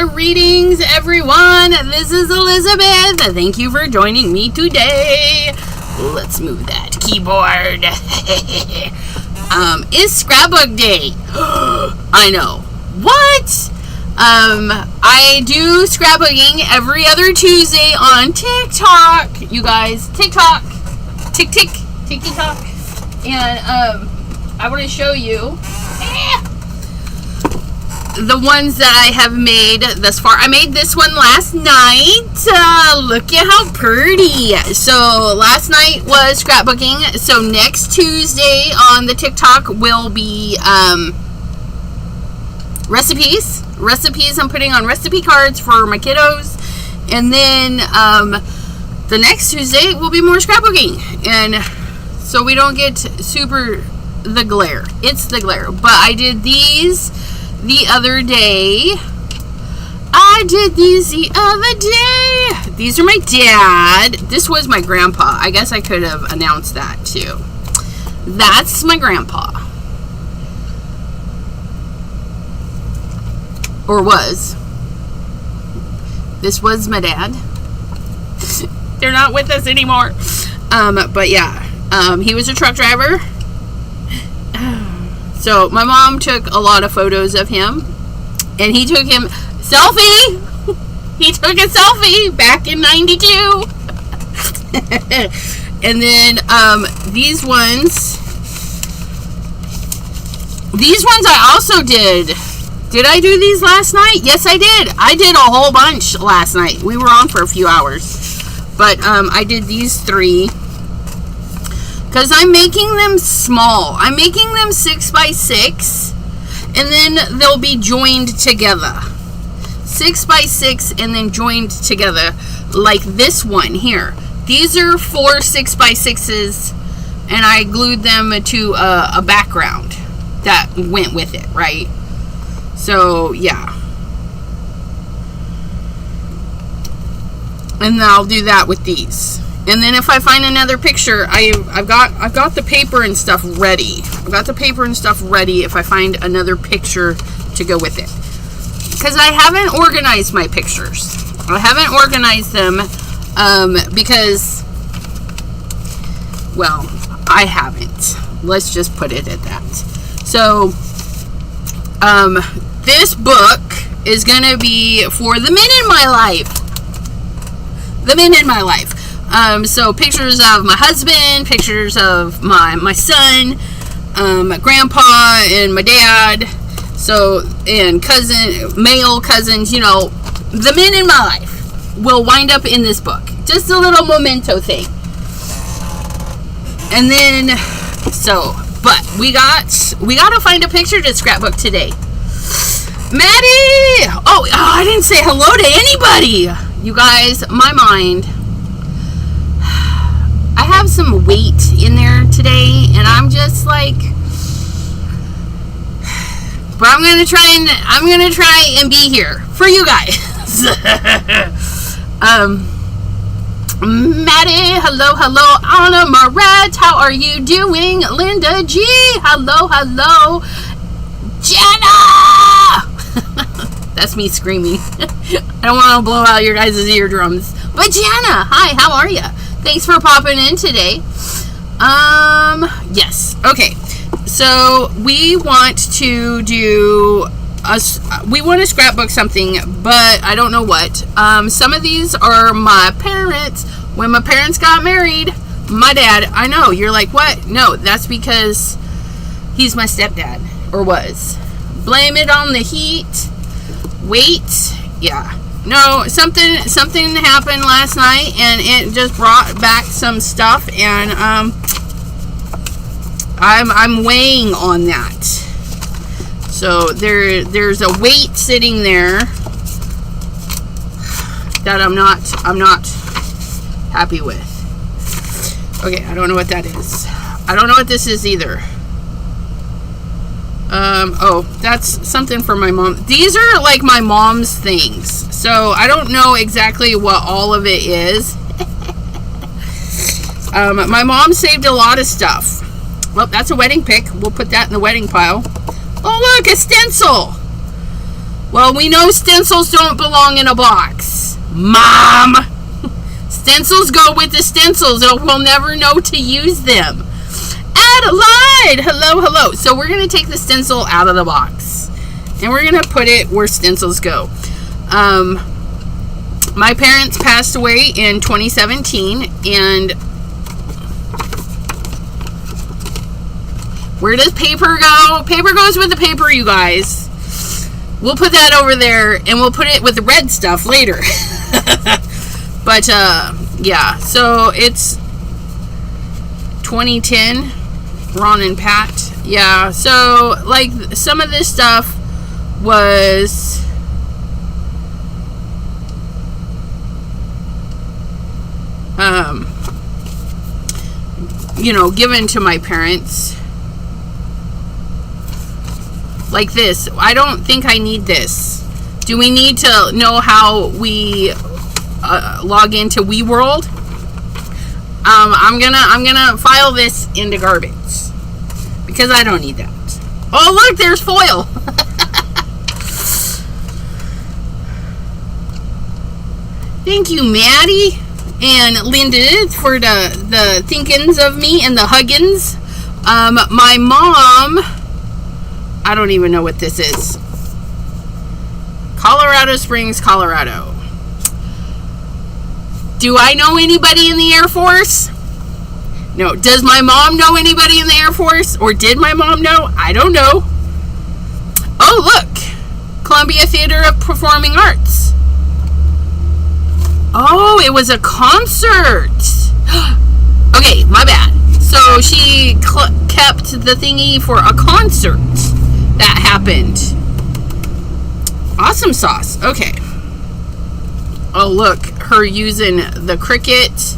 Greetings, everyone. This is Elizabeth. Thank you for joining me today. Let's move that keyboard. It's Scrapbook Day. I know. What? I do scrapbooking every other Tuesday on TikTok. You guys, TikTok. TikTok. And, I want to show you the ones that I have made thus far. I made this one last night. Look at how pretty. So last night was scrapbooking. So next Tuesday on the TikTok will be recipes. I'm putting on recipe cards for my kiddos. And then the next Tuesday will be more scrapbooking. And so we don't get super the glare. It's the glare. But I did these the other day. These are my dad. This was my grandpa. I guess I could have announced that too. That's my grandpa. Or was. This was my dad. They're not with us anymore. But yeah. He was a truck driver. So my mom took a lot of photos of him, and he took him selfie. He took a selfie back in '92. And then these ones I also did. Did I do these last night? Yes, I did. I did a whole bunch last night. We were on for a few hours, but I did these 3. Because I'm making them small. I'm making them 6 by 6. And then they'll be joined together. 6 by 6 and then joined together. Like this one here. These are 4 6 by 6s. And I glued them to a background that went with it, right? So, yeah. And I'll do that with these. And then if I find another picture, I've got the paper and stuff ready. I've got the paper and stuff ready if I find another picture to go with it. Because I haven't organized my pictures. I haven't organized them because, well, I haven't. Let's just put it at that. So, this book is going to be for the men in my life. The men in my life. So pictures of my husband, pictures of my son, my grandpa, and my dad. So, and male cousins, you know, the men in my life will wind up in this book. Just a little memento thing. And then, so, but we got to find a picture to scrapbook today. Maddie! Oh, I didn't say hello to anybody. You guys, my mind. I have some weight in there today, and I'm just like, but I'm gonna try and be here for you guys. Maddie, hello, Anna Moret, how are you doing? Linda G, hello, Jenna. That's me screaming. I don't want to blow out your guys' eardrums, but Jenna, hi, how are you? Thanks for popping in today. Yes. Okay. So we want to do we want to scrapbook something, but I don't know what. Some of these are my parents. When my parents got married, my dad, I know, you're like, what? No, that's because he's my stepdad, or was. Blame it on the heat. Wait. Yeah. No, something happened last night, and it just brought back some stuff, and I'm weighing on that. So there's a weight sitting there that I'm not happy with. Okay, I don't know what that is. I don't know what this is either. Oh, that's something for my mom. These are like my mom's things. So I don't know exactly what all of it is. My mom saved a lot of stuff. Well, that's a wedding pic. We'll put that in the wedding pile. Oh, look, a stencil. Well, we know stencils don't belong in a box. Mom! Stencils go with the stencils, or we'll never know to use them. Adelaide! Hello, hello. So we're going to take the stencil out of the box. And we're going to put it where stencils go. My parents passed away in 2017. And where does paper go? Paper goes with the paper, you guys. We'll put that over there. And we'll put it with the red stuff later. But, yeah. So it's 2010. Ron and Pat. Yeah. So, like, some of this stuff was you know, given to my parents. Like this. I don't think I need this. Do we need to know how we log into WeWorld? I'm gonna file this into garbage because I don't need that. Oh, look, there's foil. Thank you, Maddie and Linda, for the thinkins of me and the huggins. My mom, I don't even know what this is. Colorado Springs, Colorado. Do I know anybody in the Air Force? No. Does my mom know anybody in the Air Force? Or did my mom know? I don't know. Oh, look. Columbia Theater of Performing Arts. Oh, it was a concert. Okay, my bad. So she kept the thingy for a concert that happened. Awesome sauce. Okay. Oh, look. Her using the Cricut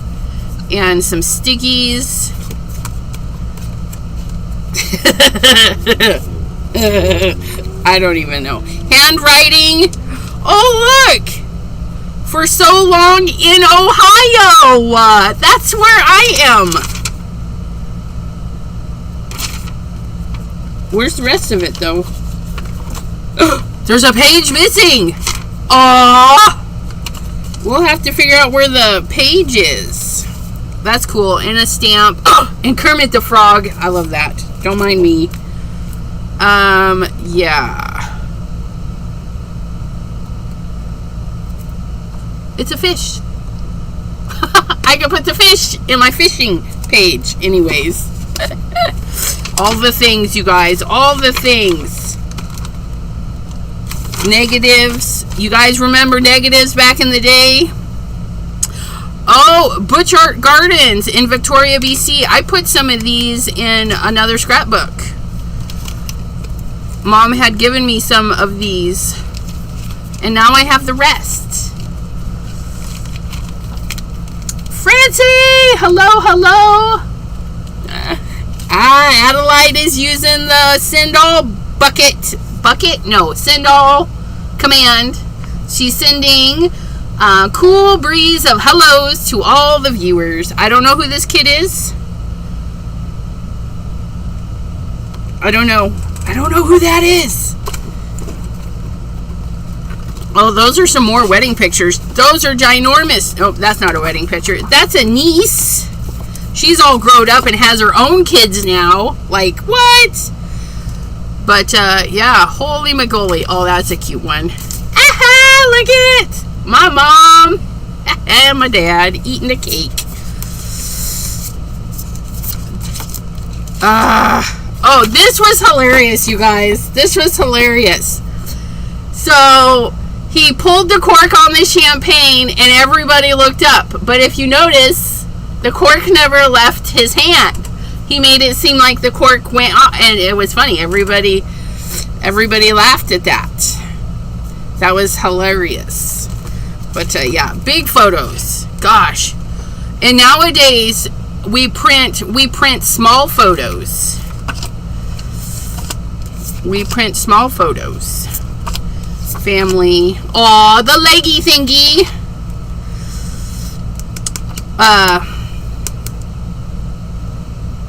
and some stickies. I don't even know. Handwriting. Oh, look. For so long in Ohio. That's where I am. Where's the rest of it, though? There's a page missing. Aww. We'll have to figure out where the page is. That's cool. And a stamp. And Kermit the Frog. I love that. Don't mind me. Yeah. It's a fish. I can put the fish in my fishing page. Anyways. All the things, you guys. All the things. Negatives. You guys remember negatives back in the day? Oh, Butch Art Gardens in Victoria, BC. I put some of these in another scrapbook. Mom had given me some of these. And now I have the rest. Francie! Hello, hello. Adelaide is using the send all bucket? No, send all command. She's sending cool breeze of hellos to all the viewers. I don't know who this kid is. I don't know. I don't know who that is. Oh, those are some more wedding pictures. Those are ginormous. Oh, that's not a wedding picture. That's a niece. She's all grown up and has her own kids now. Like, what? But, yeah. Holy moly. Oh, that's a cute one. Aha! Look at it! My mom and my dad eating a cake. Oh, this was hilarious, you guys. This was hilarious. So, he pulled the cork on the champagne and everybody looked up. But if you notice, the cork never left his hand. He made it seem like the cork went off, and it was funny. Everybody laughed at that. That was hilarious. But yeah, big photos. Gosh. And nowadays we print small photos. We print small photos. Family. Aw, the leggy thingy.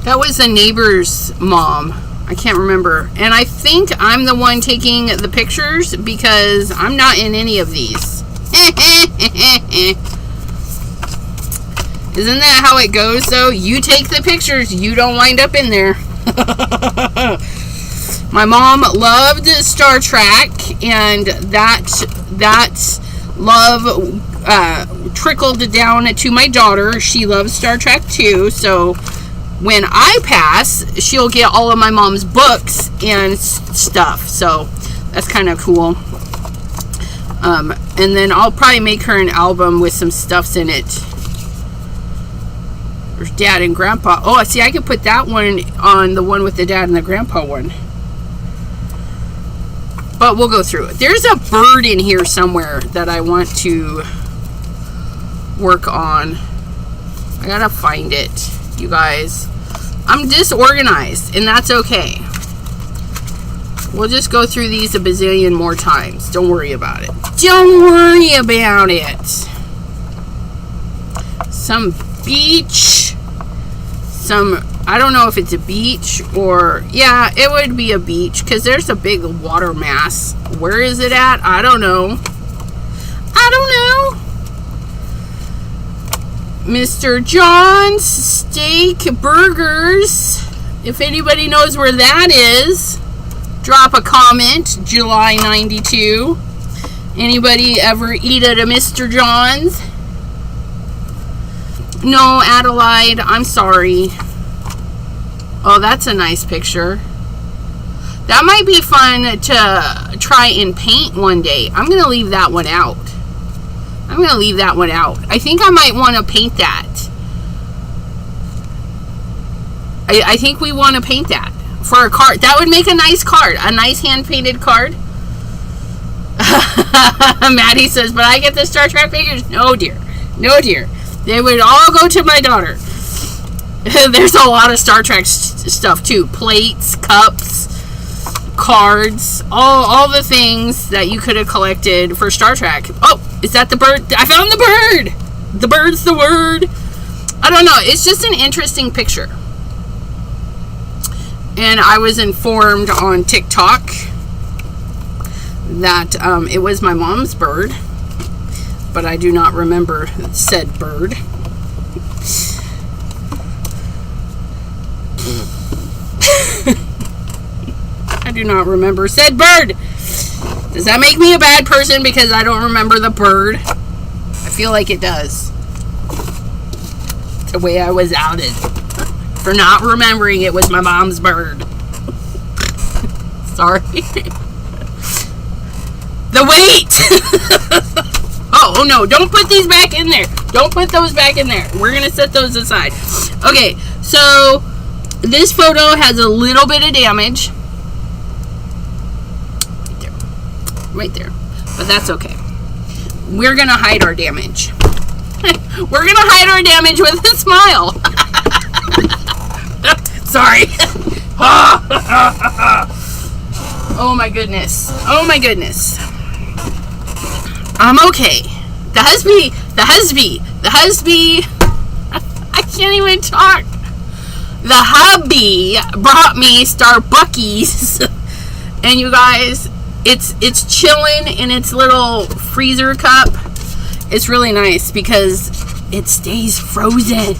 That was a neighbor's mom. I can't remember. And I think I'm the one taking the pictures because I'm not in any of these. Isn't that how it goes, though? You take the pictures, you don't wind up in there. My mom loved Star Trek, and that love trickled down to my daughter. She loves Star Trek too, so when I pass, she'll get all of my mom's books and stuff, so that's kind of cool. And then I'll probably make her an album with some stuffs in it. There's Dad and Grandpa. Oh, see, I could put that one on the one with the Dad and the Grandpa one. But we'll go through it. There's a bird in here somewhere that I want to work on. I gotta find it, you guys. I'm disorganized, and that's okay. We'll just go through these a bazillion more times. Don't worry about it. Don't worry about it. Some beach. I don't know if it's a beach or... Yeah, it would be a beach because there's a big water mass. Where is it at? I don't know. Mr. John's Steak Burgers. If anybody knows where that is, drop a comment. July 92. Anybody ever eat at a Mr. John's? No, Adelaide, I'm sorry. Oh, that's a nice picture. That might be fun to try and paint one day. I'm going to leave that one out. I think I might want to paint that. I think we want to paint that for a card. That would make a nice card. A nice hand-painted card. Maddie says, but I get the Star Trek figures. No, dear. They would all go to my daughter. There's a lot of Star Trek stuff, too. Plates, cups, cards, all the things that you could have collected for Star Trek. Oh, is that the bird? I found the bird! The bird's the word. I don't know. It's just an interesting picture. And I was informed on TikTok that it was my mom's bird. But I do not remember said bird. I do not remember said bird. Does that make me a bad person because I don't remember the bird? I feel like it does. The way I was outed for not remembering it was my mom's bird. Sorry. The weight! Oh, no, don't put these back in there. Don't put those back in there. We're going to set those aside. Okay, so this photo has a little bit of damage. Right there. But that's okay. We're going to hide our damage. We're going to hide our damage with a smile. Sorry. Oh, my goodness. Oh, my goodness. I'm okay. The husband. I can't even talk. The hubby brought me Starbuckies. And you guys, it's chilling in its little freezer cup. It's really nice because it stays frozen.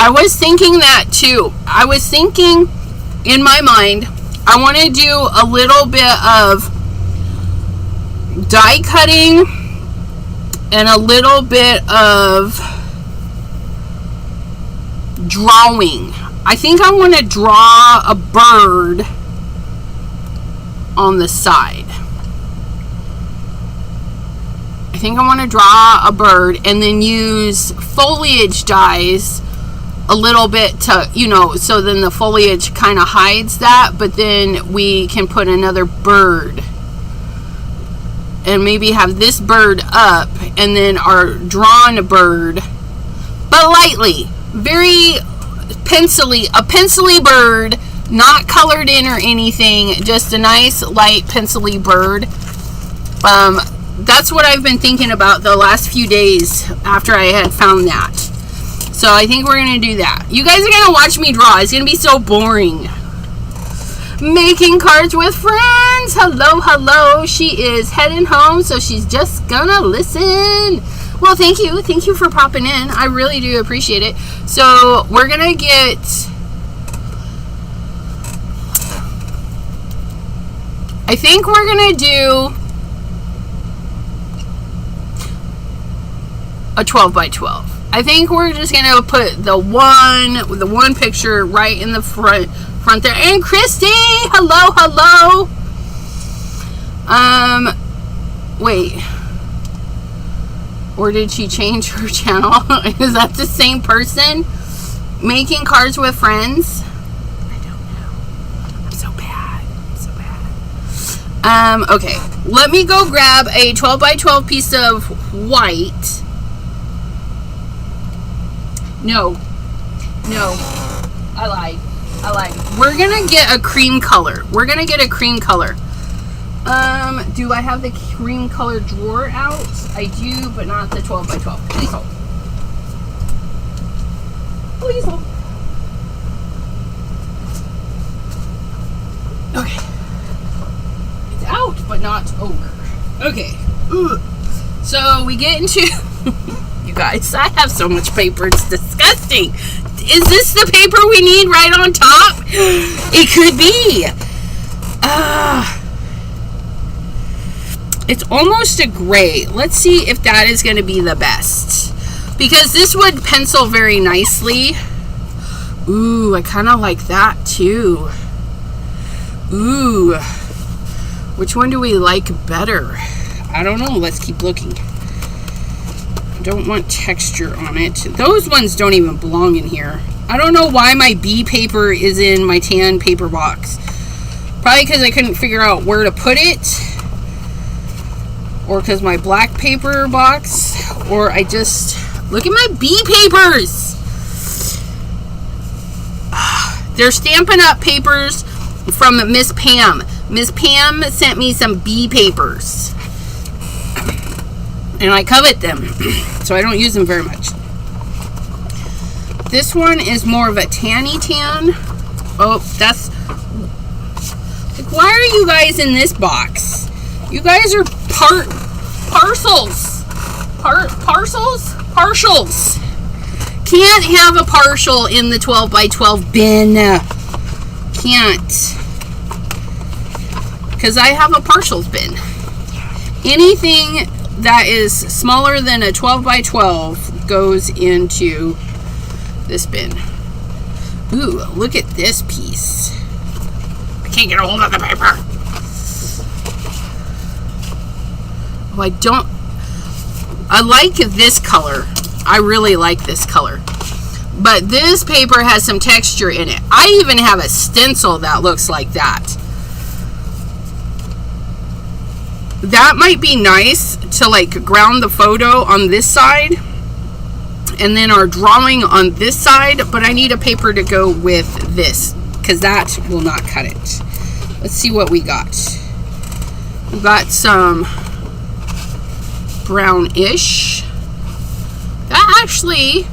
I was thinking that too. I was thinking in my mind, I want to do a little bit of die cutting and a little bit of drawing. I think I want to draw a bird on the side. I think I want to draw a bird and then use foliage dyes a little bit to, so then the foliage kind of hides that, but then we can put another bird and maybe have this bird up and then our drawn bird, but lightly, very a pencily bird, not colored in or anything, just a nice light pencily bird. That's what I've been thinking about the last few days after I had found that. So I think we're going to do that. You guys are going to watch me draw. It's going to be so boring. Making cards with friends. Hello, hello. She is heading home, so she's just going to listen. Well, thank you. Thank you for popping in. I really do appreciate it. So we're going to get... I think we're going to do a 12 by 12. I think we're just going to put the one picture right in the front there. And Christy, hello, hello. Wait. Or did she change her channel? Is that the same person? Making cards with friends? I don't know. I'm so bad. Okay. Let me go grab a 12 by 12 piece of white. No. I lied. We're gonna get a cream color. Do I have the cream color drawer out? I do, but not the 12 by 12. Please hold. Okay. It's out, but not over. Okay. Ugh. So we get into... You guys, I have so much paper. It's disgusting. Is this the paper we need right on top? It could be. It's almost a gray. Let's see if that is going to be the best. Because this would pencil very nicely. Ooh, I kind of like that too. Ooh. Which one do we like better? I don't know. Let's keep looking. I don't want texture on it. Those ones don't even belong in here. I don't know why my B paper is in my tan paper box. Probably because I couldn't figure out where to put it. Or because my black paper box. Or I just... Look at my B papers! They're Stampin' Up! Papers from Miss Pam. Miss Pam sent me some B papers. And I covet them, so I don't use them very much. This one is more of a tanny tan. Oh, that's... Like, why are you guys in this box? You guys are parcels. Partials. Can't have a partial in the 12 by 12 bin. Can't. Because I have a partials bin. Anything that is smaller than a 12 by 12 goes into this bin. Ooh, look at this piece. I can't get a hold of the paper. Oh, I like this color. I really like this color. But this paper has some texture in it. I even have a stencil that looks like that. That might be nice to like ground the photo on this side and then our drawing on this side, but I need a paper to go with this because that will not cut it. Let's see what we got. We got some brownish. That actually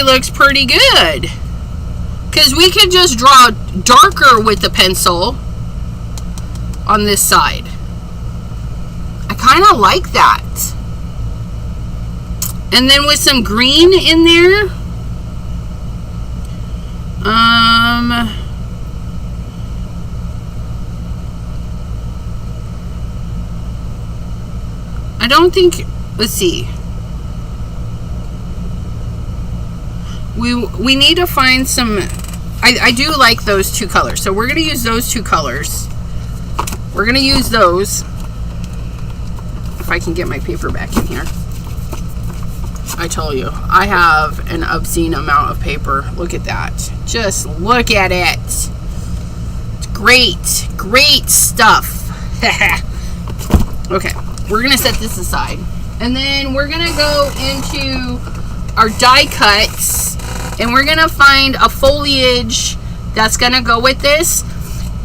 looks pretty good because we could just draw darker with the pencil on this side. I kind of like that. And then with some green in there. I don't think, let's see. We need to find some, I do like those two colors. So we're going to use those two colors. We're going to use those. If I can get my paper back in here. I told you, I have an obscene amount of paper. Look at that. Just look at it. It's great. Great stuff. Okay, we're going to set this aside. And then we're going to go into our die cuts. And we're going to find a foliage that's going to go with this.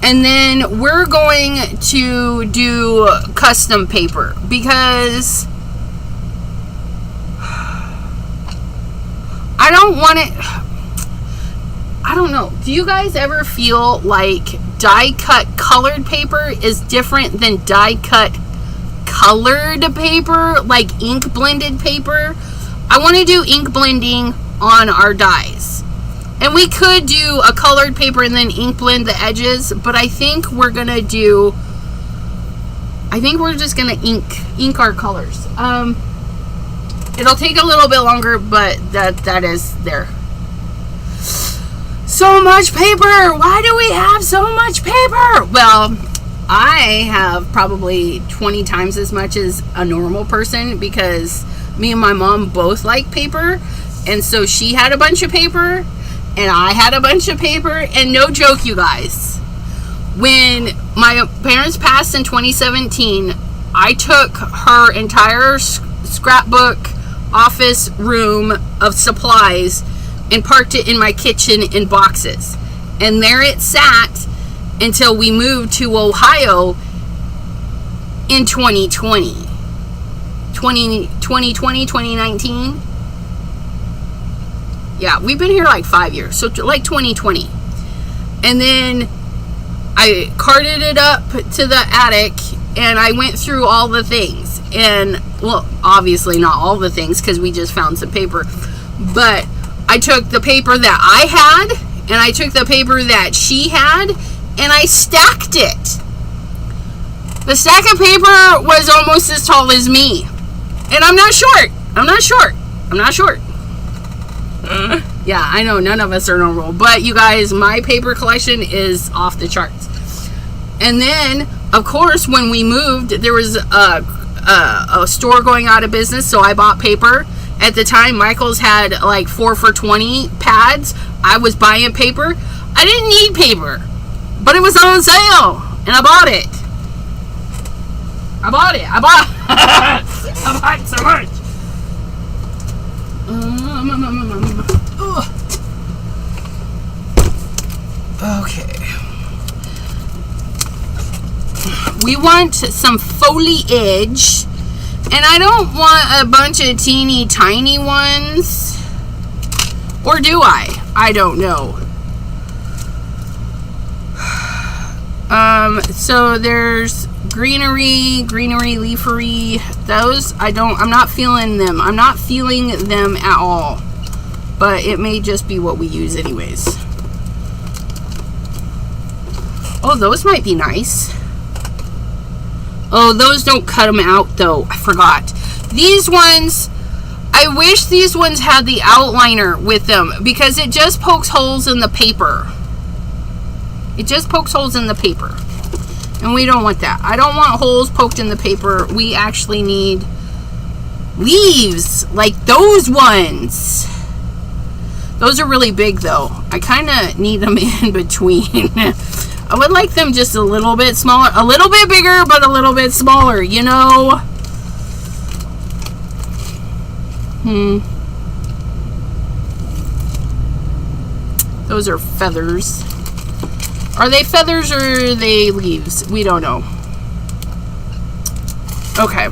And then we're going to do custom paper because I don't want it. I don't know. Do you guys ever feel like die cut colored paper is different than die cut colored paper, like ink blended paper? I want to do ink blending on our dies. And we could do a colored paper and then ink blend the edges, but I think we're going to do, I think we're just going to ink our colors. It'll take a little bit longer, but that is there. So much paper! Why do we have so much paper? Well, I have probably 20 times as much as a normal person because me and my mom both like paper. And so she had a bunch of paper and I had a bunch of paper. And no joke, you guys, when my parents passed in 2017, I took her entire scrapbook office room of supplies and parked it in my kitchen in boxes. And there it sat until we moved to Ohio in 2020. 2019. Yeah, we've been here like 5 years. So like 2020. And then I carted it up to the attic and I went through all the things. And, well, obviously not all the things because we just found some paper. But I took the paper that I had and I took the paper that she had and I stacked it. The stack of paper was almost as tall as me. And I'm not short. I'm not short. I'm not short. Yeah, I know none of us are normal. But you guys, my paper collection is off the charts. And then, of course, when we moved, there was a store going out of business. So I bought paper. At the time, Michael's had like 4 for $20 pads. I was buying paper. I didn't need paper. But it was on sale. And I bought it. I bought so much. Okay. We want some foliage. And I don't want a bunch of teeny tiny ones. Or do I? I don't know. So there's greenery, leafery. Those, I'm not feeling them. I'm not feeling them at all. But it may just be what we use anyways. Oh, those might be nice. Oh, those don't cut them out though. I forgot. These ones, I wish these ones had the outliner with them because it just pokes holes in the paper. It just pokes holes in the paper. And we don't want that. I don't want holes poked in the paper. We actually need leaves like those ones. Those are really big though. I kind of need them in between. I would like them just a little bit smaller, a little bit bigger, but a little bit smaller, you know? Those are feathers. Are they feathers or are they leaves? We don't know. Okay.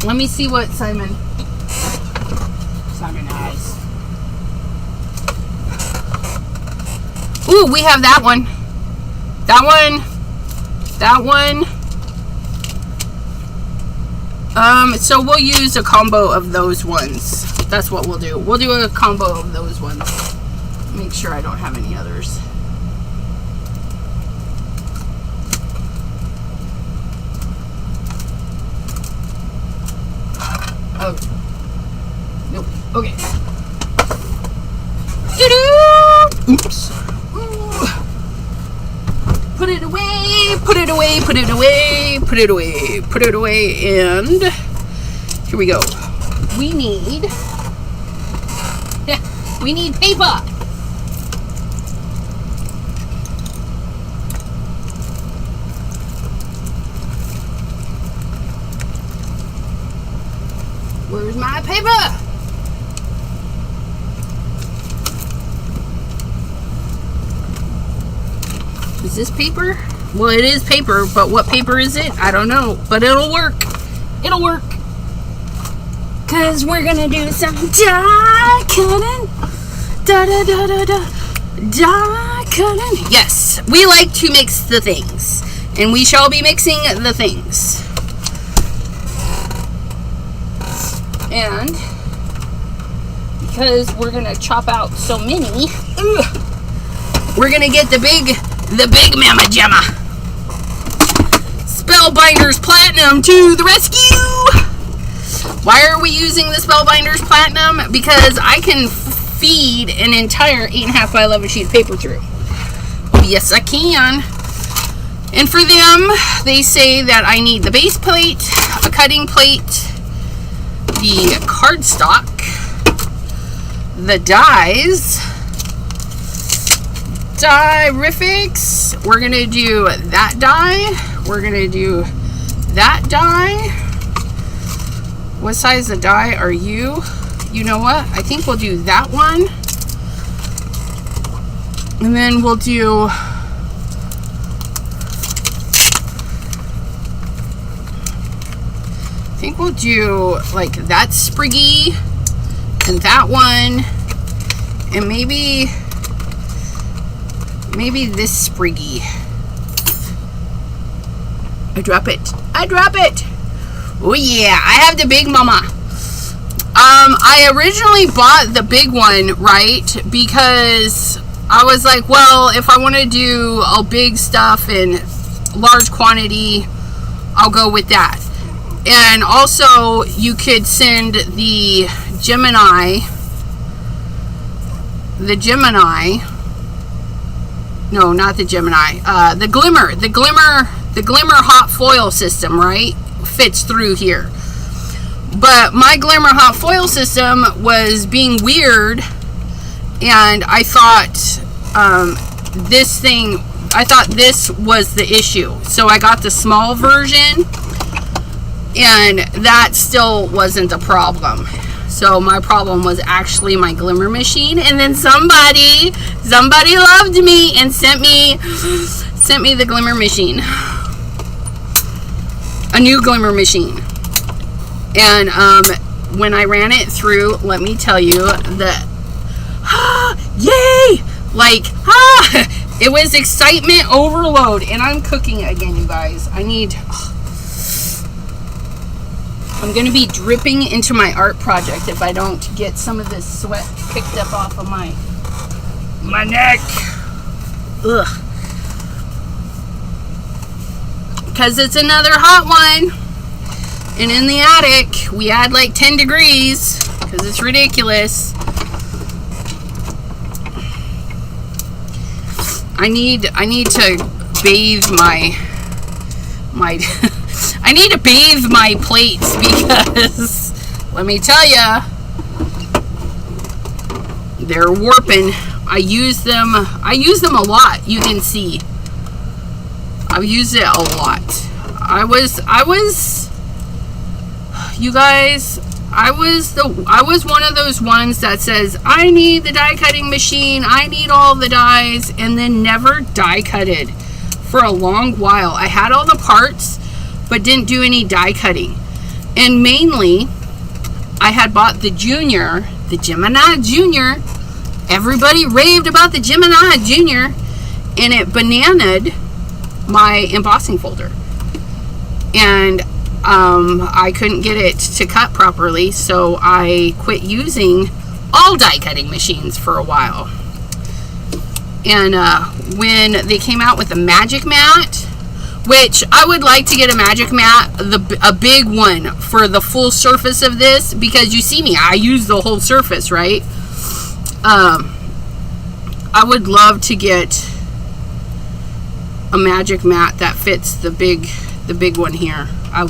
Let me see what Simon has. Ooh, we have that one. That one. So we'll use a combo of those ones. That's what we'll do. We'll do a combo of those ones. Make sure I don't have any others. Oh. Nope. Okay. Oops. Put it away, put it away, put it away, put it away, put it away, and here we go. We need paper. Where's my paper? Is this paper? Well, it is paper, but what paper is it? I don't know, but it'll work. It'll work. Because we're going to do some die cutting. Die cutting. Yes, we like to mix the things. And we shall be mixing the things. And because we're going to chop out so many, we're going to get the big Mama Gemma. Spellbinders Platinum to the rescue. Why are we using the Spellbinders Platinum? Because I can feed an entire 8.5 by 11 sheet of paper through. Oh, yes, I can. And for them, they say that I need the base plate, a cutting plate, the cardstock, the dies, Dierifics. We're going to do that die. We're going to do that die. What size of die are you? You know what? I think we'll do that one. And then we'll do... I think we'll do like that spriggy and that one. And maybe this spriggy. I drop it. Oh yeah, I have the big mama. I originally bought the big one, right? Because I was like, well, if I want to do a big stuff in large quantity, I'll go with that. And also, you could send the Gemini. No, not the Gemini. The Glimmer hot foil system, right? Fits through here. But my Glimmer hot foil system was being weird, and I thought this was the issue. So I got the small version, and that still wasn't the problem. So my problem was actually my Glimmer machine, and then somebody loved me and sent me the Glimmer machine. A new Glimmer machine. And when I ran it through, let me tell you that yay! Like, it was excitement overload. And I'm cooking again, you guys. I'm going to be dripping into my art project if I don't get some of this sweat picked up off of my neck. Ugh. Because it's another hot one. And in the attic, we had like 10 degrees. Because it's ridiculous. I need to bathe my I need to bathe my plates because let me tell ya, they're warping. I use them a lot. You can see I've used it a lot. I was you guys, I was one of those ones that says I need the die cutting machine, I need all the dies, and then never die cutted for a long while. I had all the parts but didn't do any die cutting. And mainly I had bought the Gemini Junior. Everybody raved about the Gemini Junior, and it bananaed my embossing folder. And I couldn't get it to cut properly, so I quit using all die cutting machines for a while. And when they came out with the Magic Mat, which I would like to get a Magic Mat, a big one for the full surface of this, because you see me, I use the whole surface, right? I would love to get a Magic Mat that fits the big one here. I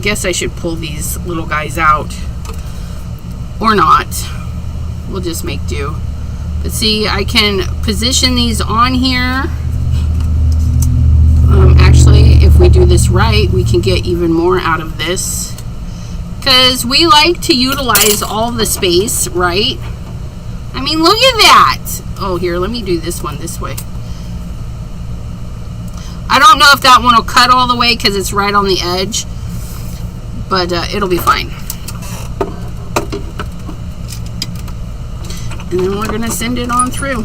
guess I should pull these little guys out, or not. We'll just make do. But see, I can position these on here. Actually, if we do this right, we can get even more out of this, because we like to utilize all the space, right? I mean, look at that. Oh, here, let me do this one this way. I don't know if that one will cut all the way because it's right on the edge, but it'll be fine. And then we're going to send it on through.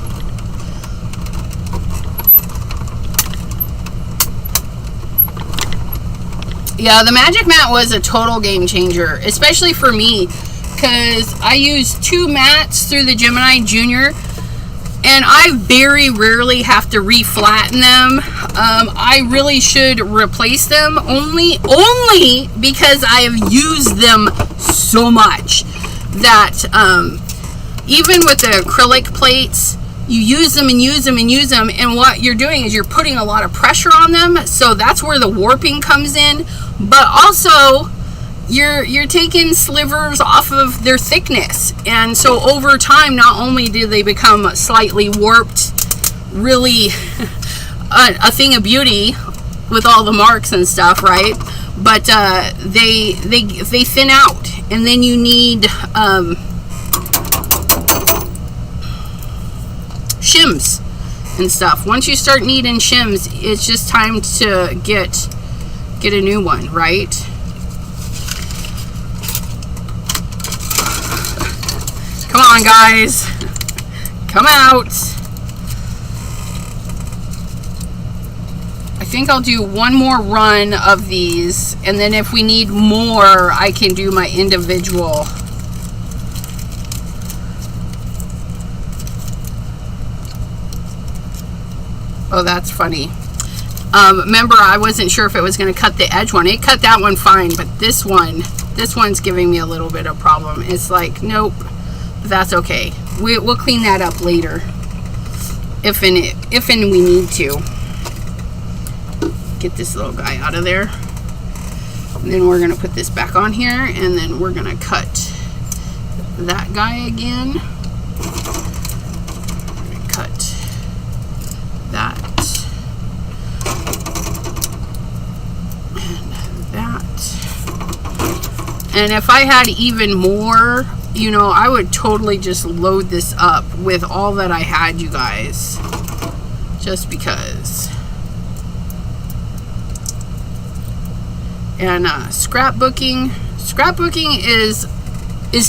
Yeah, the Magic Mat was a total game changer, especially for me, because I use 2 mats through the Gemini Junior, and I very rarely have to reflatten them. I really should replace them only because I have used them so much that even with the acrylic plates, you use them and use them and use them, and what you're doing is you're putting a lot of pressure on them, so that's where the warping comes in. But also you're taking slivers off of their thickness, and so over time, not only do they become slightly warped, really a thing of beauty with all the marks and stuff, right? But they thin out, and then you need shims and stuff. Once you start needing shims, it's just time to get a new one, right? Come on, guys, come out. I think I'll do one more run of these, and then if we need more, I can do my individual. Oh, that's funny. Remember, I wasn't sure if it was going to cut the edge one. It cut that one fine, but this one's giving me a little bit of problem. It's like, nope, that's okay. We'll clean that up later, if and we need to. Get this little guy out of there. And then we're going to put this back on here, and then we're going to cut that guy again. Cut that. And if I had even more, you know, I would totally just load this up with all that I had, you guys. Just because. And scrapbooking is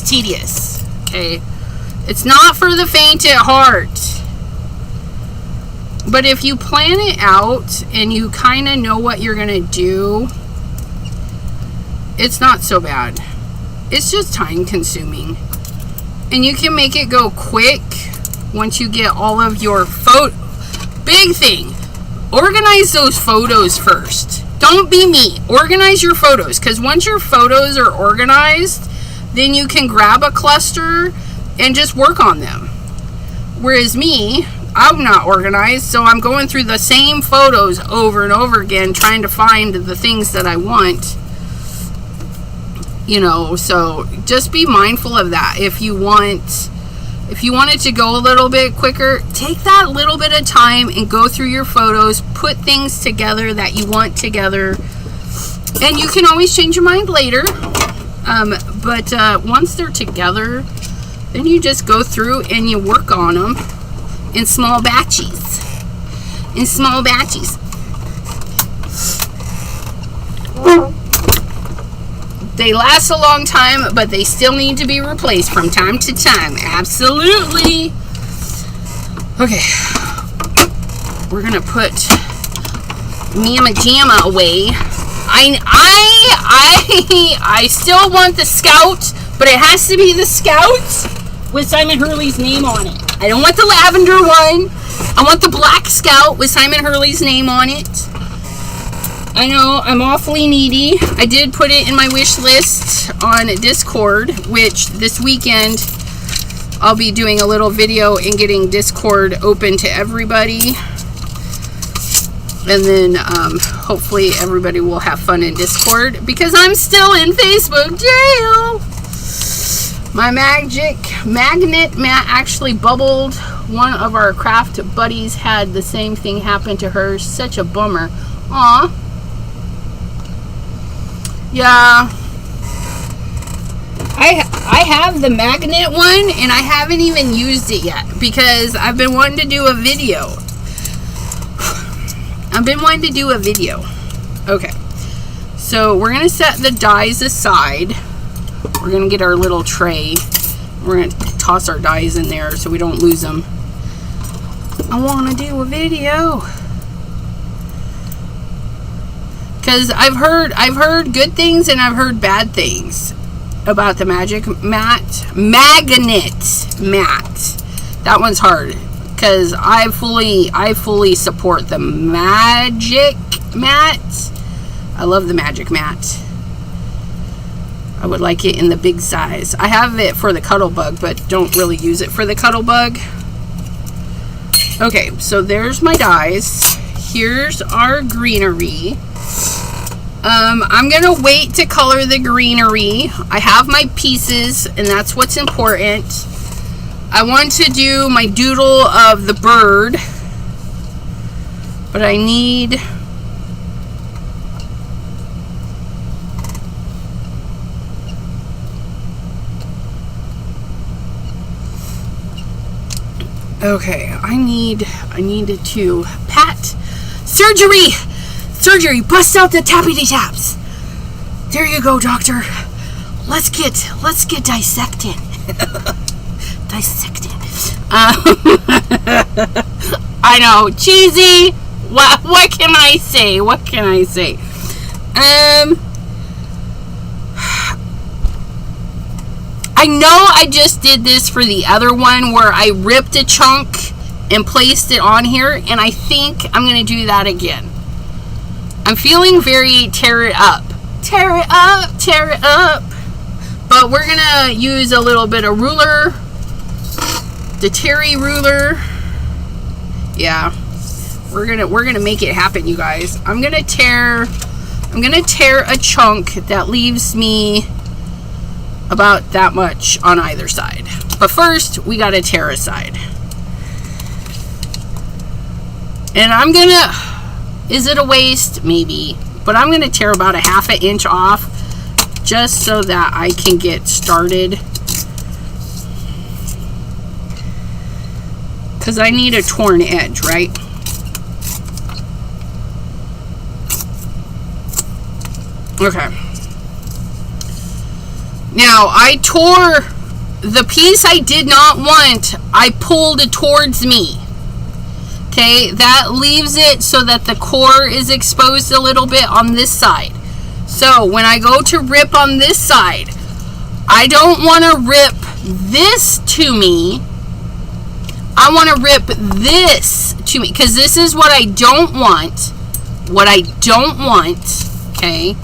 tedious, okay? It's not for the faint at heart. But if you plan it out and you kind of know what you're going to do, it's not so bad. It's just time consuming. And you can make it go quick once you get all of your big thing, organize those photos first. Don't be me. Organize your photos, because once your photos are organized, then you can grab a cluster and just work on them. Whereas me, I'm not organized, so I'm going through the same photos over and over again trying to find the things that I want. You know, so just be mindful of that. If you want it to go a little bit quicker, take that little bit of time and go through your photos, put things together that you want together, and you can always change your mind later. But once they're together, then you just go through and you work on them in small batches. They last a long time, but they still need to be replaced from time to time. Absolutely. Okay. We're going to put Mama Jamma away. I still want the Scout, but it has to be the Scout with Simon Hurley's name on it. I don't want the lavender one. I want the black Scout with Simon Hurley's name on it. I know, I'm awfully needy. I did put it in my wish list on Discord, which this weekend I'll be doing a little video and getting Discord open to everybody. And then hopefully everybody will have fun in Discord, because I'm still in Facebook jail. My magnet mat actually bubbled. One of our craft buddies had the same thing happen to her. Such a bummer. Aw. Yeah, I have the magnet one, and I haven't even used it yet because I've been wanting to do a video. Okay, So we're going to set the dies aside. We're going to get our little tray. We're going to toss our dies in there so we don't lose them. I want to do a video. Because I've heard good things and I've heard bad things about the magnet mat. That one's hard because I fully support the magic mat. I love the magic mat. I would like it in the big size. I have it for the cuddle bug, but don't really use it for the cuddle bug. Okay, so there's my dies. Here's our greenery. I'm gonna wait to color the greenery. I have my pieces, and that's what's important. I want to do my doodle of the bird, but I need I needed to pat surgery, bust out the tappity taps. There you go, doctor. Let's get dissecting. Dissecting. I know, cheesy. What can I say? I know I just did this for the other one where I ripped a chunk and placed it on here, and I think I'm going to do that again. I'm feeling very tear it up. But we're going to use a little bit of ruler, the Terry ruler. Yeah, we're going to make it happen, you guys. I'm going to tear a chunk that leaves me about that much on either side. But first, we got to tear a side. And I'm going to, is it a waste? Maybe. But I'm going to tear about a ½ inch off just so that I can get started. Because I need a torn edge, right? Okay. Now, I tore the piece I did not want. I pulled it towards me. Okay, that leaves it so that the core is exposed a little bit on this side. So when I go to rip on this side, I don't want to rip this to me. I want to rip this to me because this is what I don't want. Okay.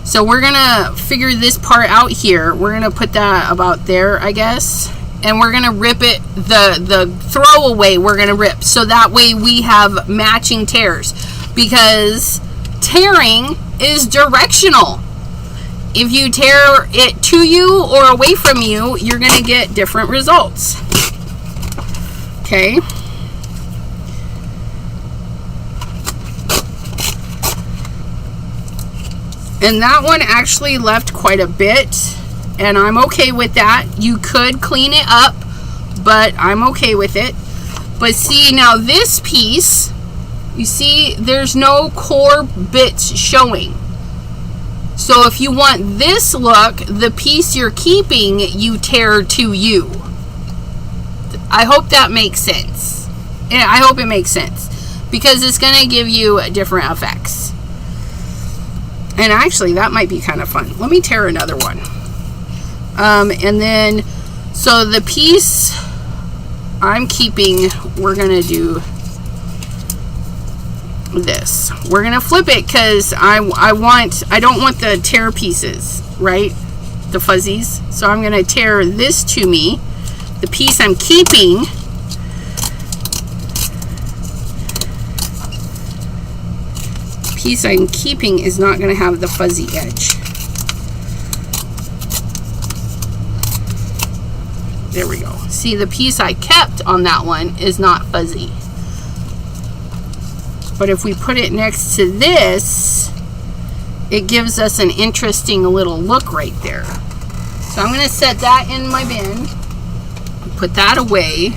So we're going to figure this part out here. We're going to put that about there, I guess. And we're going to rip it, the throwaway we're going to rip. So that way we have matching tears. Because tearing is directional. If you tear it to you or away from you, you're going to get different results. Okay. And that one actually left quite a bit, and I'm okay with that. You could clean it up, but I'm okay with it. But see, now this piece, you see, there's no core bits showing. So if you want this look, the piece you're keeping, you tear to you. I hope that makes sense. Yeah, I hope it makes sense, because it's going to give you different effects. And actually, that might be kind of fun. Let me tear another one. And then, so the piece I'm keeping, we're going to do this. We're going to flip it because I don't want the tear pieces, right? The fuzzies. So I'm going to tear this to me. The piece I'm keeping, is not going to have the fuzzy edge. There we go. See, the piece I kept on that one is not fuzzy. But if we put it next to this, it gives us an interesting little look right there. So I'm going to set that in my bin. Put that away.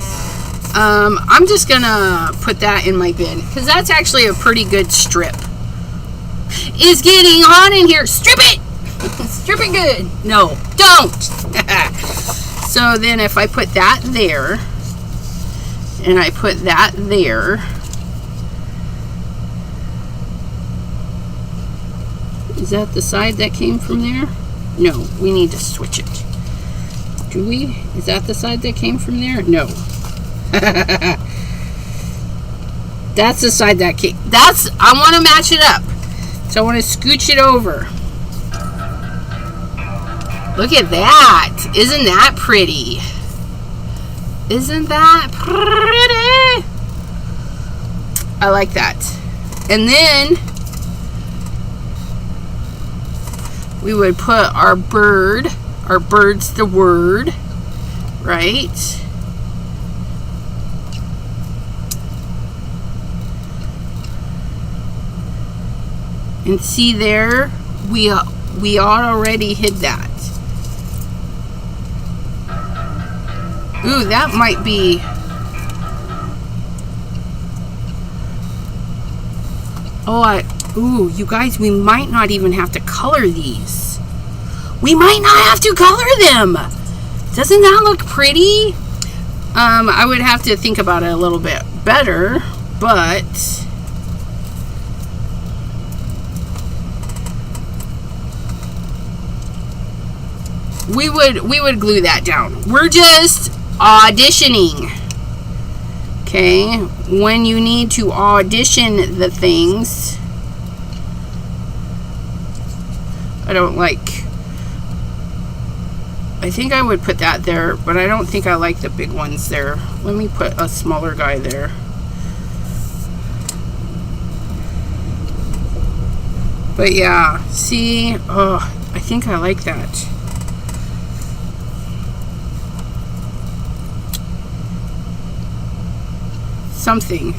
I'm just going to put that in my bin because that's actually a pretty good strip. is getting hot in here. Strip it. Strip it good. No, don't. So then if I put that there, and I put that there, is that the side that came from there? No, we need to switch it. Do we? Is that the side that came from there? No. That's the side that came. I want to match it up. So I want to scooch it over. Look at that. Isn't that pretty? Isn't that pretty? I like that. And then we would put our bird. Our bird's the word, right? And see there, we already hid that. Ooh, that might be. Ooh, you guys, we might not even have to color these. We might not have to color them. Doesn't that look pretty? I would have to think about it a little bit better, but we would glue that down. We're just auditioning. Okay, when you need to audition the things, I think I would put that there, but I don't think I like the big ones there. Let me put a smaller guy there. But yeah, see, I think I like that. Something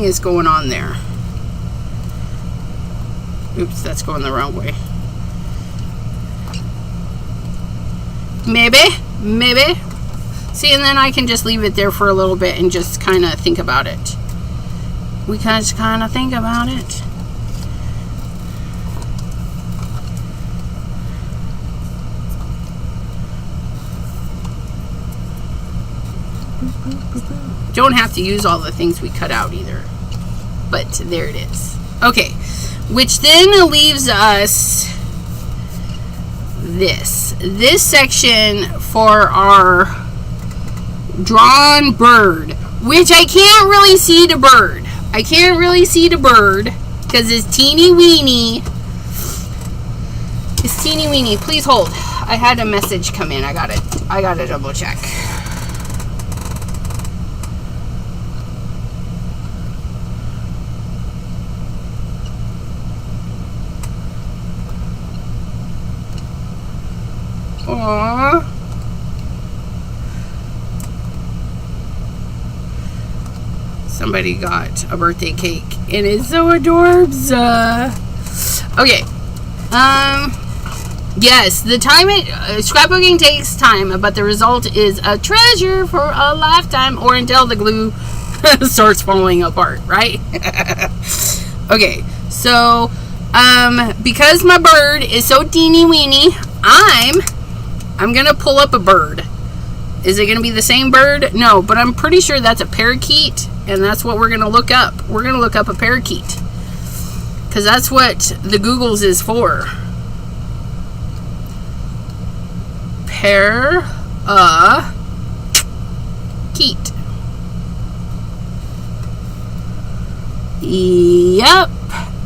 is going on there. Oops, that's going the wrong way. Maybe. See, and then I can just leave it there for a little bit and just kind of think about it. We can just kind of think about it. Don't have to use all the things we cut out either. But there it is. Okay, which then leaves us this section for our drawn bird, which I can't really see the bird. I can't really see the bird because it's teeny weeny. It's teeny weeny. Please hold. I had a message come in. I gotta double check. Aww. Somebody got a birthday cake and it's so adorbs. Okay. Yes, the time scrapbooking takes time, but the result is a treasure for a lifetime, or until the glue starts falling apart, right? Okay, so because my bird is so teeny weeny, I'm gonna pull up a bird. Is it gonna be the same bird? No, but I'm pretty sure that's a parakeet, and that's what we're gonna look up. We're gonna look up a parakeet because that's what the Googles is for. Parakeet. Yep,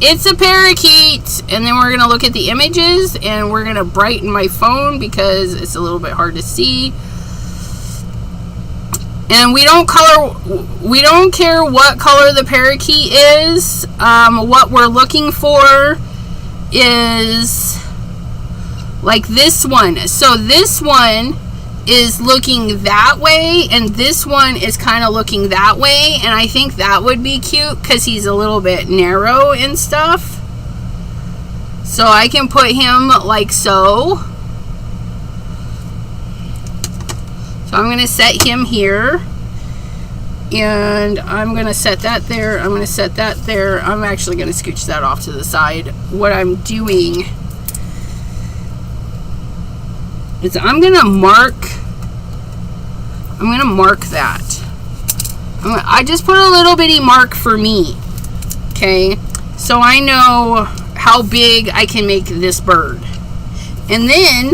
it's a parakeet. And then we're gonna look at the images, and we're gonna brighten my phone because it's a little bit hard to see. And we don't care what color the parakeet is. What we're looking for is like this one. So this one is looking that way, and this one is kind of looking that way, and I think that would be cute because he's a little bit narrow and stuff. So I can put him like so. So I'm going to set him here. And I'm going to set that there. I'm going to set that there. I'm actually going to scooch that off to the side. What I'm doing is I'm going to mark that. I just put a little bitty mark for me. Okay? So I know how big I can make this bird. And then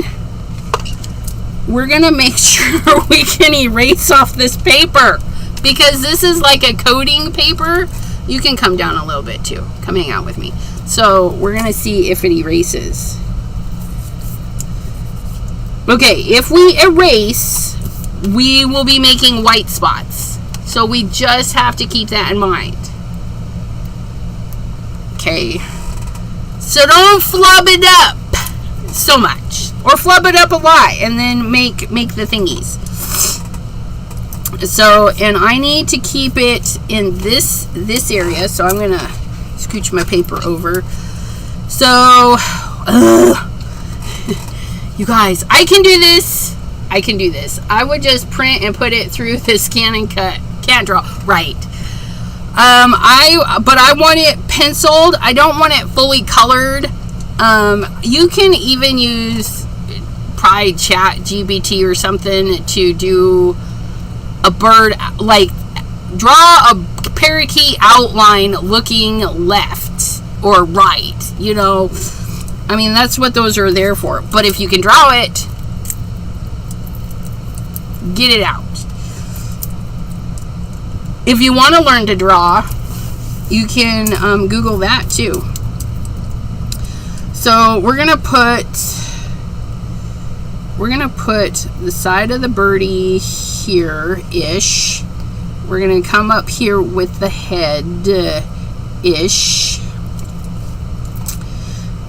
we're going to make sure we can erase off this paper. Because this is like a coating paper. You can come down a little bit too. Come hang out with me. So we're going to see if it erases. Okay, if we erase, we will be making white spots. So we just have to keep that in mind. Okay. So don't flub it up so much. Or flub it up a lot and then make the thingies. So, and I need to keep it in this area, so I'm gonna scooch my paper over. So, you guys, I can do this. I would just print and put it through the scan and cut. Can't draw right. But I want it penciled. I don't want it fully colored. You can even use probably ChatGPT or something to do a bird, like draw a parakeet outline looking left or right, you know. I mean, that's what those are there for. But if you can draw it, get it out. If you want to learn to draw, you can Google that too. So we're gonna put the side of the birdie here-ish. We're going to come up here with the head-ish.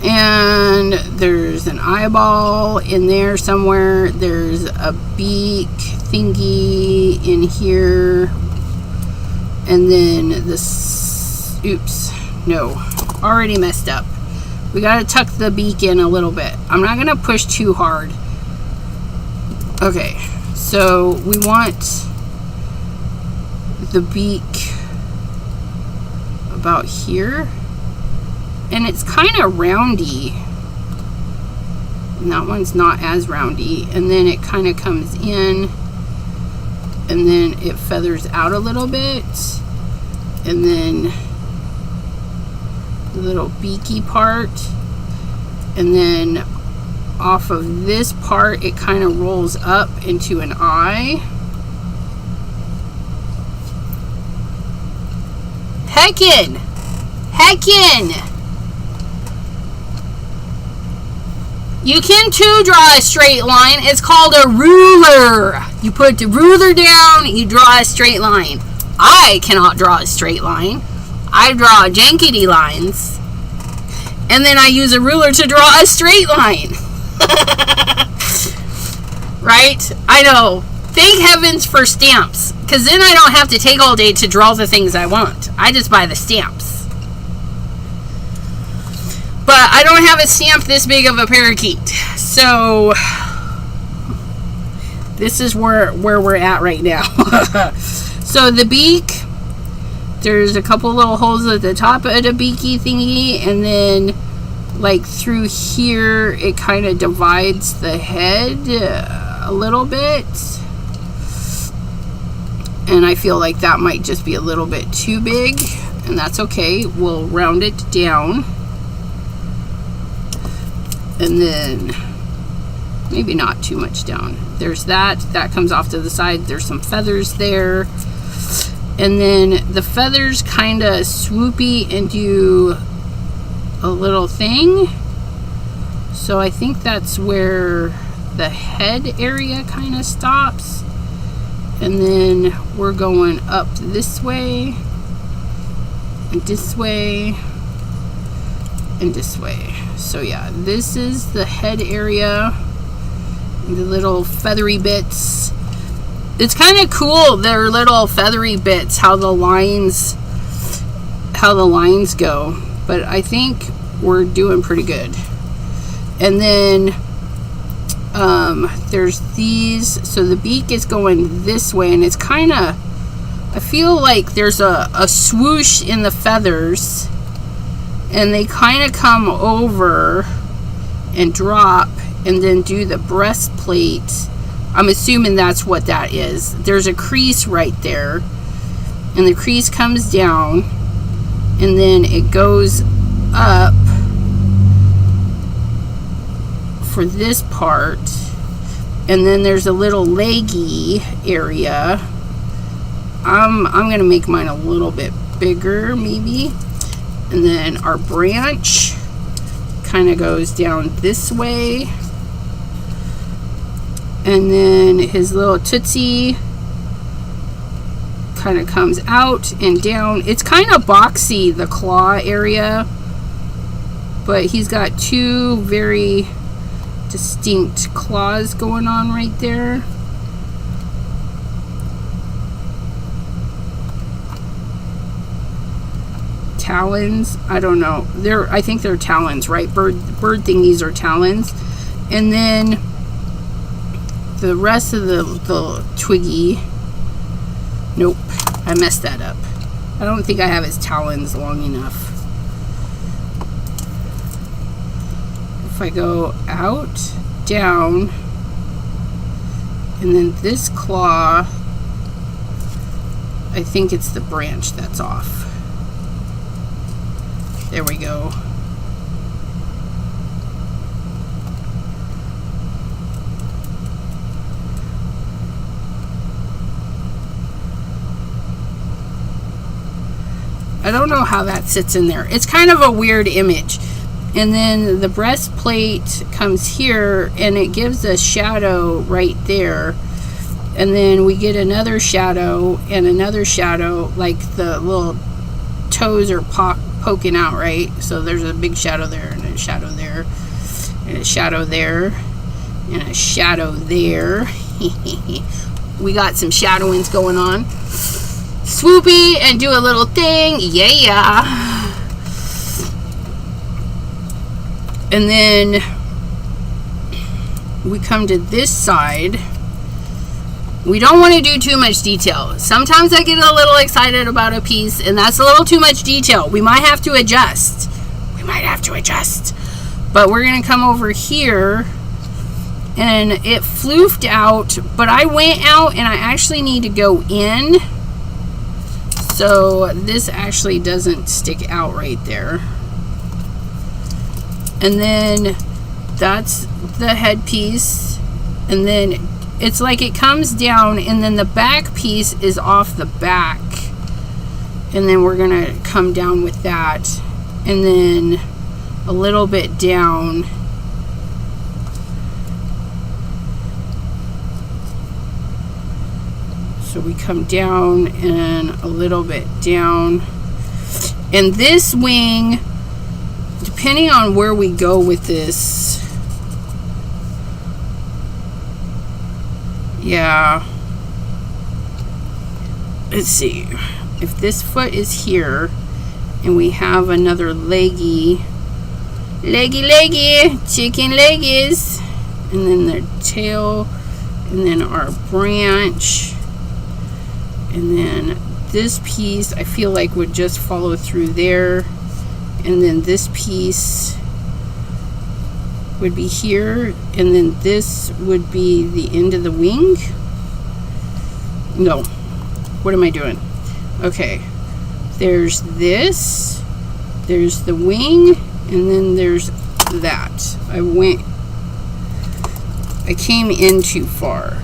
And there's an eyeball in there somewhere. There's a beak thingy in here. And then this, oops, no, already messed up. We got to tuck the beak in a little bit. I'm not going to push too hard. Okay, so we want the beak about here, and it's kind of roundy, and that one's not as roundy, and then it kind of comes in, and then it feathers out a little bit, and then the little beaky part, and then off of this part it kind of rolls up into an eye. Heckin! You can too draw a straight line. It's called a ruler. You put the ruler down, you draw a straight line. I cannot draw a straight line. I draw jankety lines, and then I use a ruler to draw a straight line. Right? I know. Thank heavens for stamps, because then I don't have to take all day to draw the things I want. I just buy the stamps. But I don't have a stamp this big of a parakeet. So this is where we're at right now. So the beak, there's a couple little holes at the top of the beaky thingy, and then like through here it kind of divides the head a little bit, and I feel like that might just be a little bit too big, and that's okay. We'll round it down, and then maybe not too much down. There's that comes off to the side. There's some feathers there, and then the feathers kind of swoopy and do a little thing. So I think that's where the head area kind of stops, and then we're going up this way and this way and this way. So yeah, this is the head area, the little feathery bits. It's kind of cool, their little feathery bits, how the lines go. But I think we're doing pretty good. And then there's these. So the beak is going this way, and it's kind of I feel like there's a swoosh in the feathers, and they kind of come over and drop and then do the breastplate. I'm assuming that's what that is. There's a crease right there, and the crease comes down, and then it goes up for this part, and then there's a little leggy area. I'm gonna make mine a little bit bigger maybe, and then our branch kind of goes down this way, and then his little tootsie kind of comes out and down. It's kind of boxy, the claw area, but he's got two very distinct claws going on right there. Talons, I don't know. I think they're talons, right? Bird thingies are talons. And then the rest of the twiggy, nope, I messed that up. I don't think I have his talons long enough. If I go out, down, and then this claw, I think it's the branch that's off. There we go. I don't know how that sits in there. It's kind of a weird image. And then the breastplate comes here, and it gives a shadow right there. And then we get another shadow and another shadow, like the little toes are poking out, right? So there's a big shadow there, and a shadow there, and a shadow there, and a shadow there. We got some shadowings going on. Swoopy and do a little thing, yeah. And then we come to this side. We don't want to do too much detail. Sometimes I get a little excited about a piece, and that's a little too much detail. We might have to adjust. But we're going to come over here, and it floofed out, but I went out, and I actually need to go in. So this actually doesn't stick out right there. And then that's the headpiece, and then it's like it comes down, and then the back piece is off the back, and then we're gonna come down with that, and then a little bit down. So we come down and a little bit down, and this wing, depending on where we go with this, yeah, let's see, if this foot is here and we have another leggy chicken leggies, and then their tail, and then our branch, and then this piece I feel like would just follow through there, and then this piece would be here, and then this would be the end of the wing. No, what am I doing? Okay, there's this, there's the wing, and then there's that. I came in too far.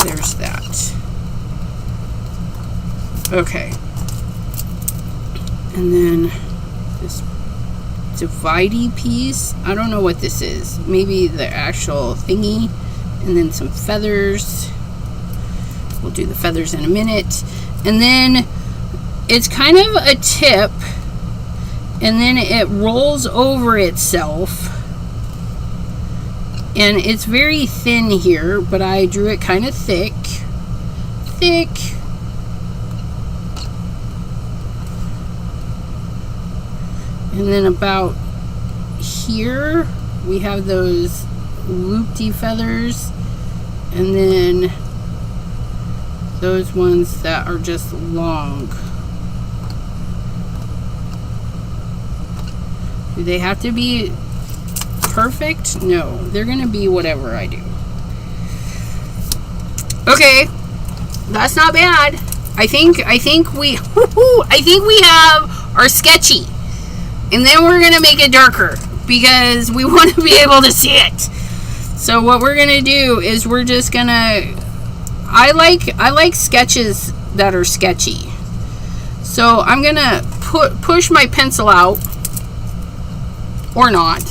There's that. Okay, and then this dividey piece, I don't know what this is, maybe the actual thingy, and then some feathers. We'll do the feathers in a minute. And then it's kind of a tip, and then it rolls over itself, and it's very thin here, but I drew it kind of thick. And then about here we have those loopy feathers, and then those ones that are just long. Do they have to be perfect? No, they're gonna be whatever I do. Okay, that's not bad. I think we have our sketchy, and then we're gonna make it darker because we want to be able to see it. So what we're gonna do is we're just gonna. I like sketches that are sketchy. So I'm gonna push my pencil out, or not.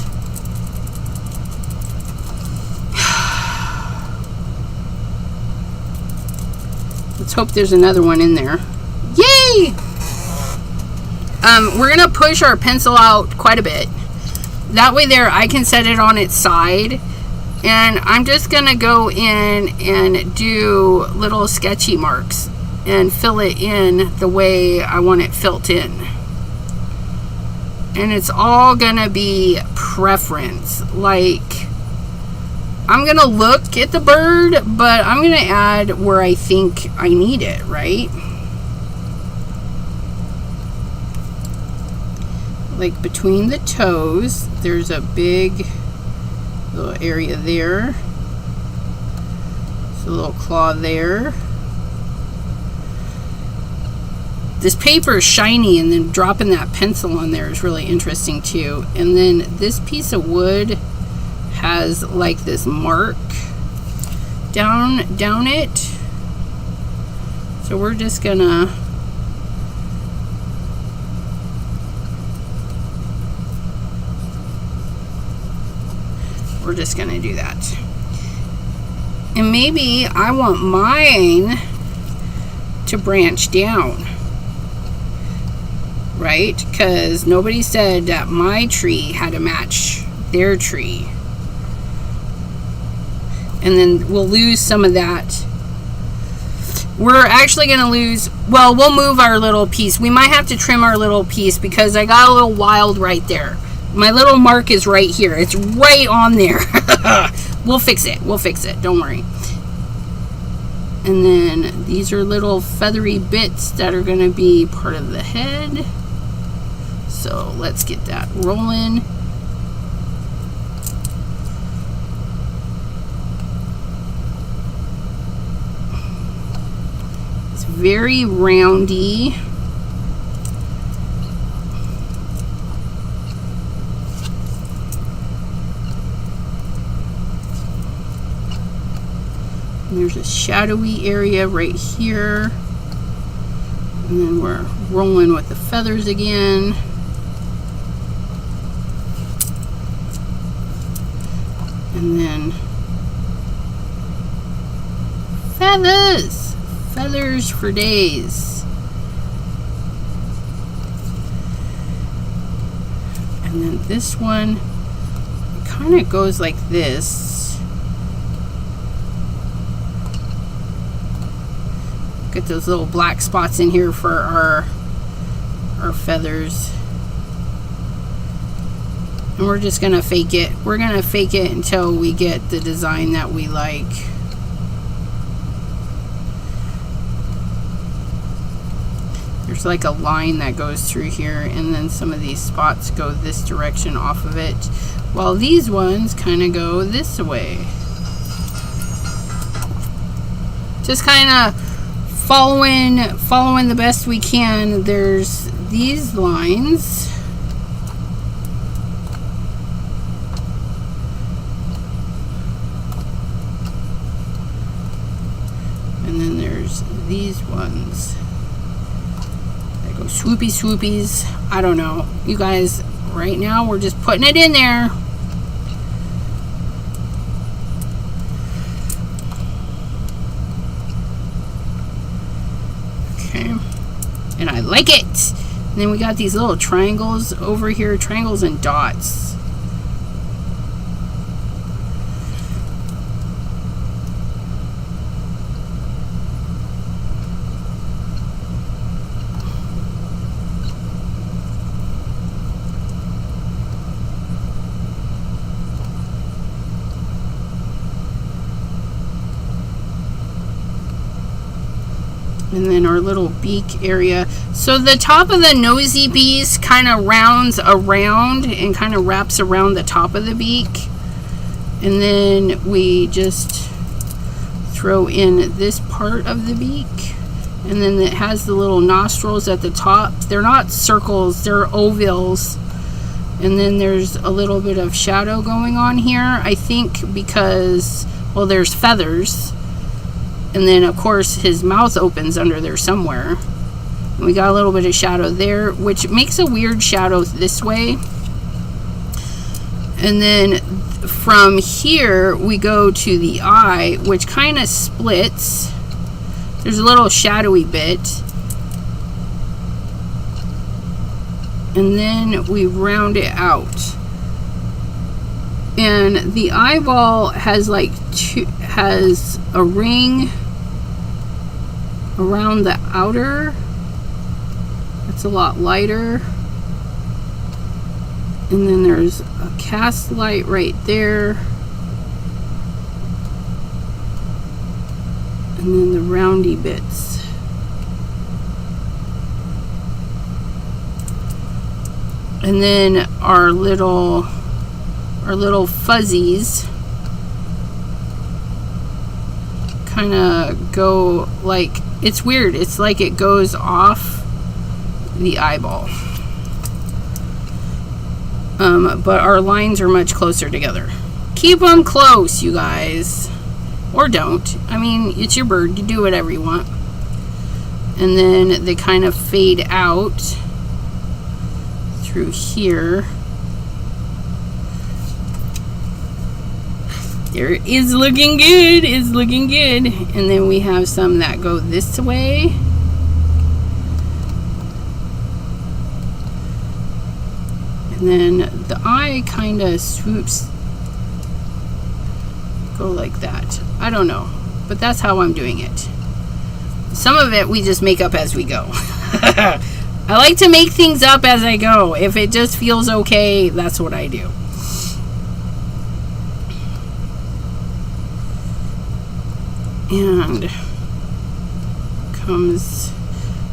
Let's hope there's another one in there. Yay! We're gonna push our pencil out quite a bit. That way there I can set it on its side. And I'm just gonna go in and do little sketchy marks and fill it in the way I want it filled in. And it's all gonna be preference. Like, I'm gonna look at the bird, but I'm gonna add where I think I need it, right? Like between the toes, there's a big little area there. There's a little claw there. This paper is shiny, and then dropping that pencil on there is really interesting too. And then this piece of wood has like this mark down it. So we're just gonna do that. And maybe I want mine to branch down, right? Because nobody said that my tree had to match their tree. And then we'll lose some of that. We're actually going to lose, well, we'll move our little piece. We might have to trim our little piece because I got a little wild right there. My little mark is right here. It's right on there. We'll fix it. We'll fix it. Don't worry. And then these are little feathery bits that are going to be part of the head. So let's get that rolling. It's very roundy. There's a shadowy area right here. And then we're rolling with the feathers again. And then feathers! Feathers for days. And then this one kind of goes like this. Get those little black spots in here for our feathers. And we're just gonna fake it. We're gonna fake it until we get the design that we like. There's like a line that goes through here, and then some of these spots go this direction off of it, while these ones kind of go this way. Just kind of following the best we can. There's these lines. And then there's these ones that go swoopy swoopies. I don't know. You guys, right now we're just putting it in there. And I like it. And then we got these little triangles over here, triangles and dots. And then our little beak area. So the top of the nosy bees kind of rounds around and kind of wraps around the top of the beak. And then we just throw in this part of the beak. And then it has the little nostrils at the top. They're not circles, they're ovals. And then there's a little bit of shadow going on here, I think because, well, there's feathers. And then, of course, his mouth opens under there somewhere. And we got a little bit of shadow there, which makes a weird shadow this way. And then from here, we go to the eye, which kind of splits. There's a little shadowy bit. And then we round it out. And the eyeball has like has a ring around the outer. It's a lot lighter. And then there's a cast light right there. And then the roundy bits. And then our little fuzzies kind of go like, it's weird, it's like it goes off the eyeball. But our lines are much closer together. Keep them close, you guys. Or don't. I mean, it's your bird. You do whatever you want. And then they kind of fade out through here. There, it's looking good. It's looking good. And then we have some that go this way. And then the eye kind of swoops. Go like that. I don't know. But that's how I'm doing it. Some of it we just make up as we go. I like to make things up as I go. If it just feels okay, that's what I do. And comes,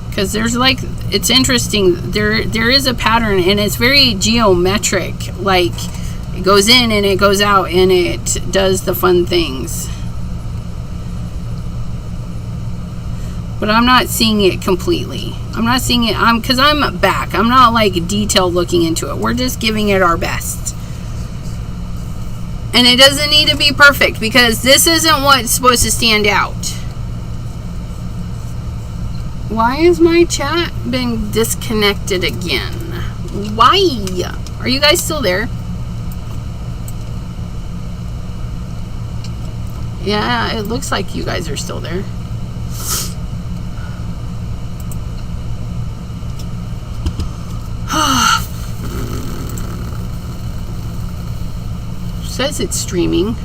because there's like, it's interesting, there is a pattern and it's very geometric, like it goes in and it goes out and it does the fun things. But I'm not seeing it completely. I'm not seeing it, because I'm back. I'm not like detailed looking into it. We're just giving it our best. And it doesn't need to be perfect because this isn't what's supposed to stand out. Why has my chat been disconnected again? Why? Are you guys still there? Yeah, it looks like you guys are still there. Says it's streaming.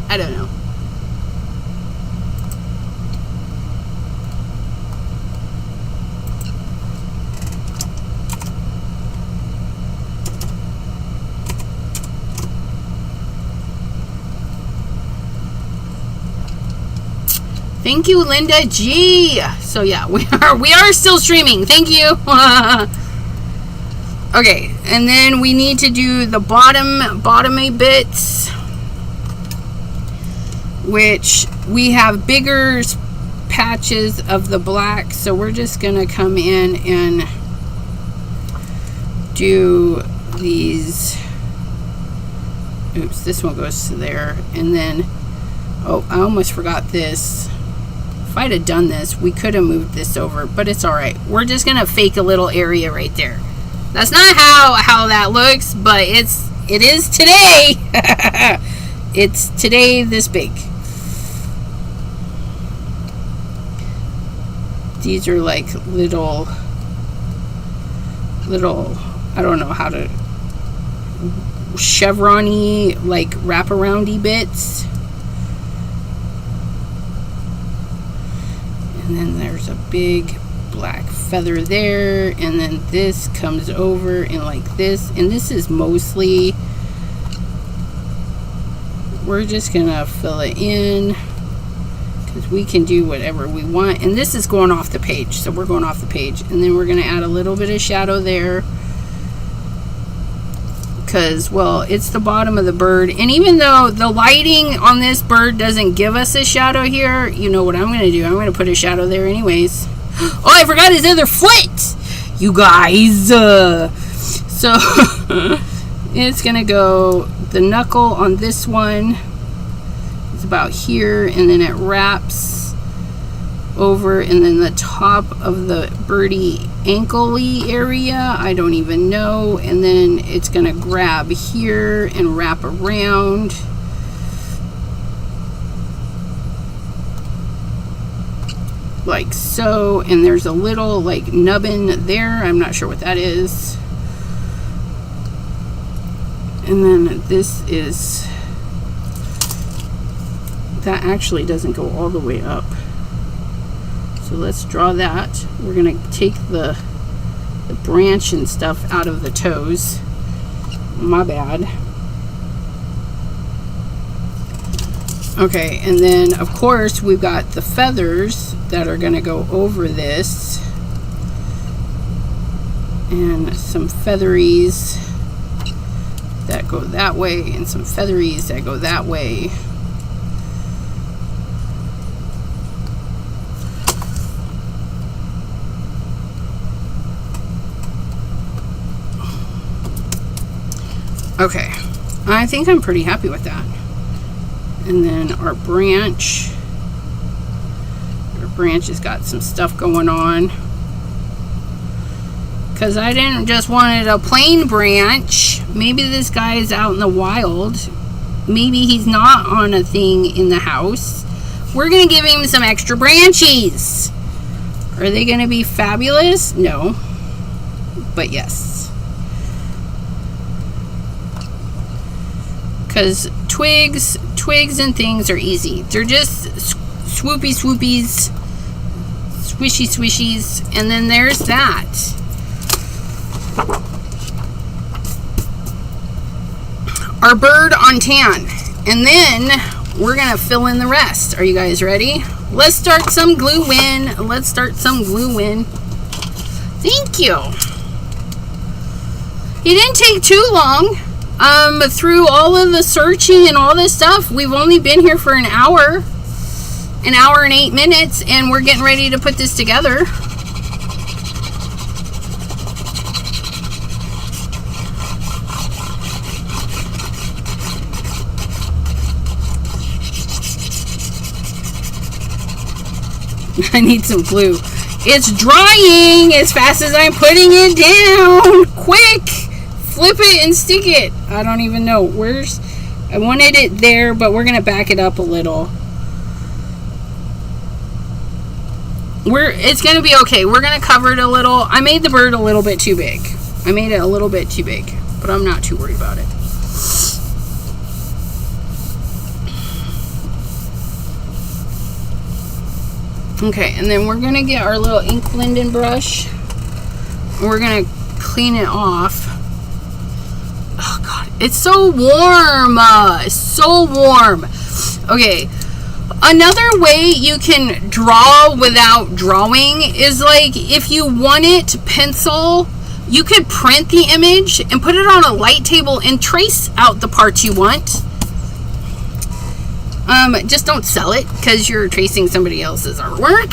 I don't know. Thank you, Linda G. So yeah, we are still streaming. Thank you. Okay, and then we need to do the bottomy bits, which we have bigger patches of the black, so we're just gonna come in and do these. Oops, this one goes to there, and then, oh, I almost forgot this. If I'd have done this, we could have moved this over, but it's all right. We're just gonna fake a little area right there. That's not how that looks, but it is today. It's today this big. These are like little, I don't know how to, chevron-y, like wraparoundy bits. And then there's a big black feather there, and then this comes over and like this, and this is mostly we're just gonna fill it in because we can do whatever we want. And this is going off the page, so we're going off the page. And then we're gonna add a little bit of shadow there because, well, it's the bottom of the bird. And even though the lighting on this bird doesn't give us a shadow here, you know what I'm gonna do? I'm gonna put a shadow there anyways. Oh, I forgot his other foot, you guys. So it's gonna go, the knuckle on this one is about here, and then it wraps over, and then the top of the birdie ankle-y area, I don't even know, and then it's gonna grab here and wrap around. Like so, and there's a little like nubbin there, I'm not sure what that is. And then this is, that actually doesn't go all the way up. So let's draw that. We're gonna take the branch and stuff out of the toes. My bad. Okay, and then of course we've got the feathers that are gonna go over this. And some featheries that go that way, and some featheries that go that way. Okay, I think I'm pretty happy with that. And then our branch has got some stuff going on. Because I didn't just want a plain branch. Maybe this guy is out in the wild. Maybe he's not on a thing in the house. We're going to give him some extra branches. Are they going to be fabulous? No. But yes. Because twigs and things are easy. They're just swoopy swoopies. Swishy swishies. And then there's that. Our bird on tan, and then we're gonna fill in the rest. Are you guys ready? Let's start some glue in. Let's start some glue in. Thank you. It didn't take too long. Through all of the searching and all this stuff, we've only been here for an hour and 8 minutes, and we're getting ready to put this together. I need some glue. It's drying as fast as I'm putting it down. Quick! Flip it and stick it. I don't even know. I wanted it there, but we're going to back it up a little. It's going to be okay. We're going to cover it a little. I made the bird a little bit too big. I made it a little bit too big, but I'm not too worried about it. Okay, and then we're gonna get our little ink blending brush. We're gonna clean it off. Oh God, it's so warm. It's so warm. Okay, another way you can draw without drawing is like if you want it to pencil, you could print the image and put it on a light table and trace out the parts you want. Just don't sell it because you're tracing somebody else's artwork.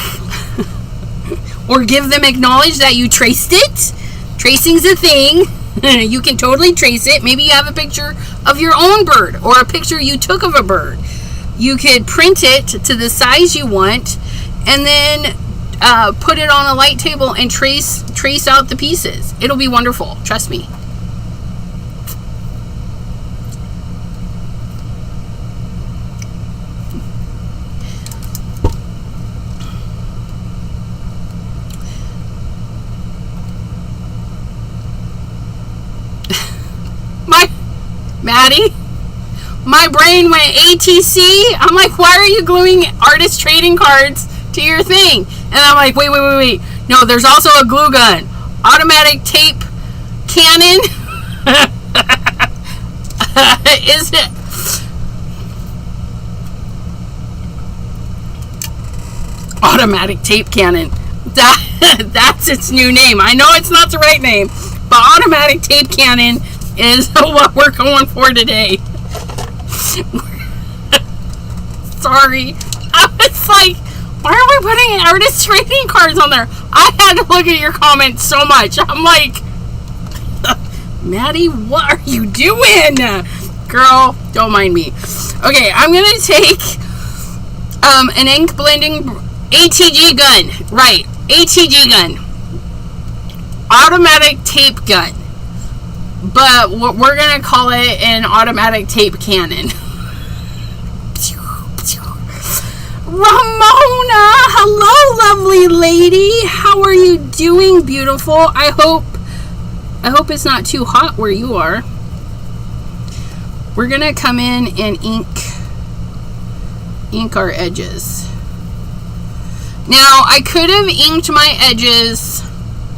Or give them acknowledge that you traced it. Tracing's a thing. You can totally trace it. Maybe you have a picture of your own bird or a picture you took of a bird. You could print it to the size you want and then put it on a light table and trace out the pieces. It'll be wonderful. Trust me. Maddie, my brain went ATC. I'm like, why are you gluing artist trading cards to your thing? And I'm like, wait. No, there's also a glue gun. Automatic tape cannon. Is it? Automatic tape cannon. That's its new name. I know it's not the right name, but automatic tape cannon is what we're going for today. Sorry. I was like, why are we putting artist trading cards on there? I had to look at your comments so much. I'm like, Maddie, what are you doing? Girl, don't mind me. Okay, I'm going to take an ink blending ATG gun. Right, ATG gun. Automatic tape gun. But we're going to call it an automatic tape cannon. Ramona, hello, lovely lady. How are you doing, beautiful? I hope it's not too hot where you are. We're gonna come in and ink our edges. Now, I could have inked my edges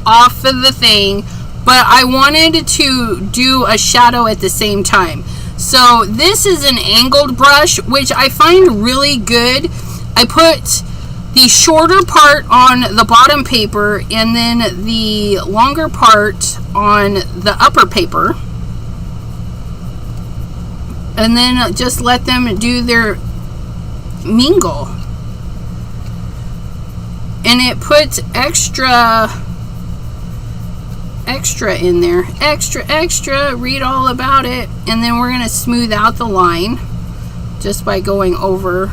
off of the thing, but I wanted to do a shadow at the same time. So this is an angled brush, which I find really good. I put the shorter part on the bottom paper and then the longer part on the upper paper. And then just let them do their mingle. And it puts extra in there. Extra. Read all about it. And then we're going to smooth out the line just by going over.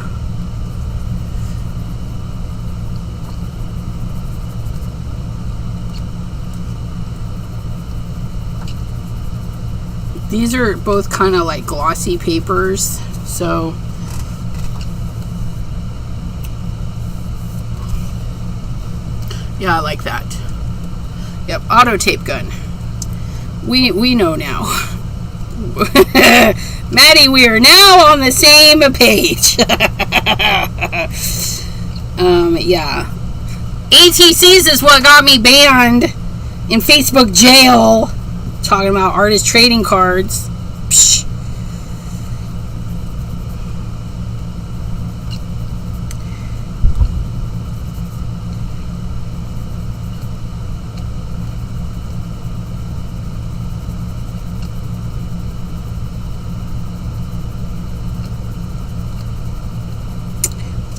These are both kind of like glossy papers, so yeah, I like that. Yep, auto tape gun. We know now. Maddie, we are now on the same page. Yeah. ATCs is what got me banned in Facebook jail. Talking about artist trading cards. Psh.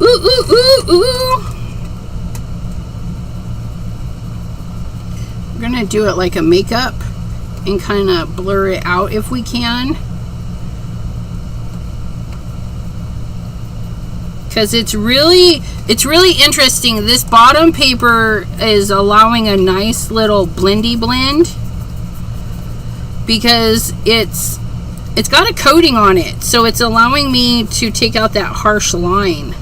Ooh. We're gonna do it like a makeup and kind of blur it out if we can, because it's really interesting. This bottom paper is allowing a nice little blendy blend because it's got a coating on it, so it's allowing me to take out that harsh line.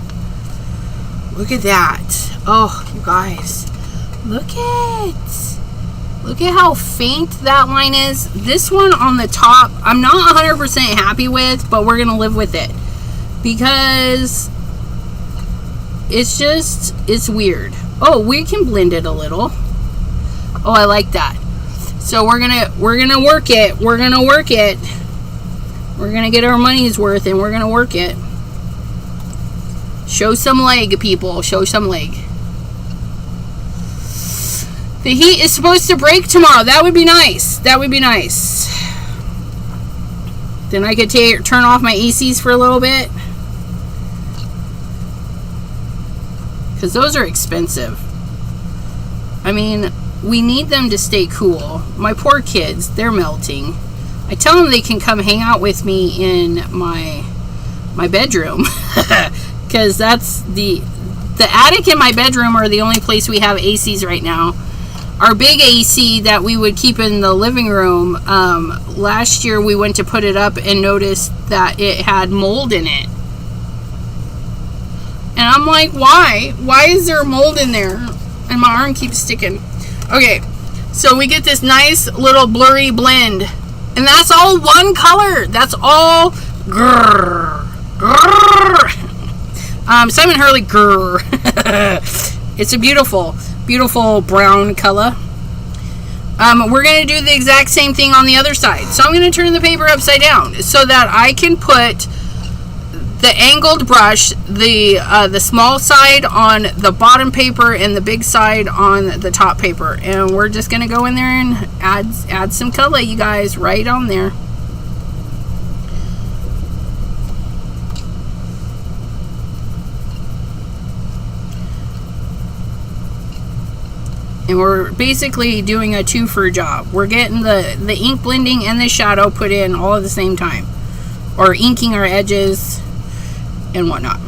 Look at that. Oh, you guys, look at how faint that line is. This one on the top, I'm not 100% happy with, but we're gonna live with it because it's weird. Oh, we can blend it a little. Oh, I like that. So we're gonna work it. We're gonna get our money's worth, and we're gonna work it. Show some leg, people. Show some leg. The heat is supposed to break tomorrow. That would be nice. Then I could turn off my ACs for a little bit, because those are expensive. I mean, we need them to stay cool. My poor kids, they're melting. I tell them they can come hang out with me in my bedroom, because that's the attic and my bedroom are the only place we have ACs right now. Our big AC that we would keep in the living room, last year we went to put it up and noticed that it had mold in it. And I'm like, why? Why is there mold in there? And my arm keeps sticking. Okay, so we get this nice little blurry blend. And that's all one color. That's all grrr. Simon Hurley, grrr. It's a beautiful brown color. We're going to do the exact same thing on the other side. So I'm going to turn the paper upside down so that I can put the the angled brush, the small side on the bottom paper and the big side on the top paper, and we're just gonna go in there and add some color, you guys, right on there. And we're basically doing a two-for job. We're getting the ink blending and the shadow put in all at the same time, or inking our edges and whatnot.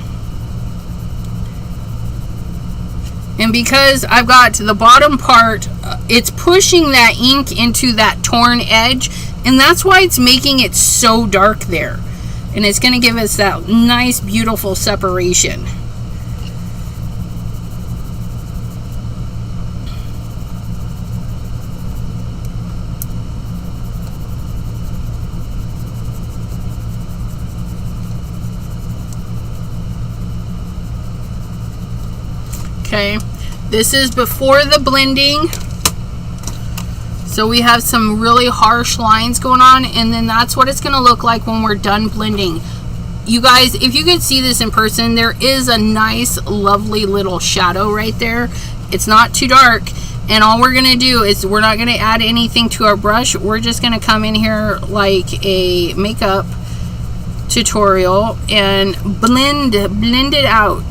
And because I've got the bottom part, it's pushing that ink into that torn edge, and that's why it's making it so dark there. And it's going to give us that nice, beautiful separation. Okay, this is before the blending, so we have some really harsh lines going on, and then that's what it's going to look like when we're done blending. You guys, if you could see this in person, there is a nice, lovely little shadow right there. It's not too dark, and all we're going to do is we're not going to add anything to our brush. We're just going to come in here like a makeup tutorial and blend it out.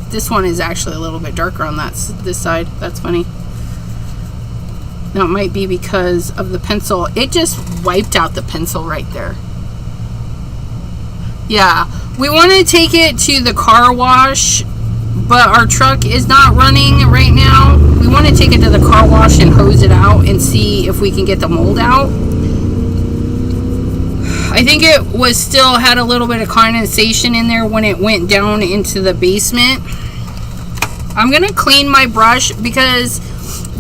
This one is actually a little bit darker on this side. That's funny. Now it might be because of the pencil. It just wiped out the pencil right there. Yeah, we want to take it to the car wash, but our truck is not running right now. We want to take it to the car wash and hose it out and see if we can get the mold out. I think it was still had a little bit of condensation in there when it went down into the basement. I'm going to clean my brush because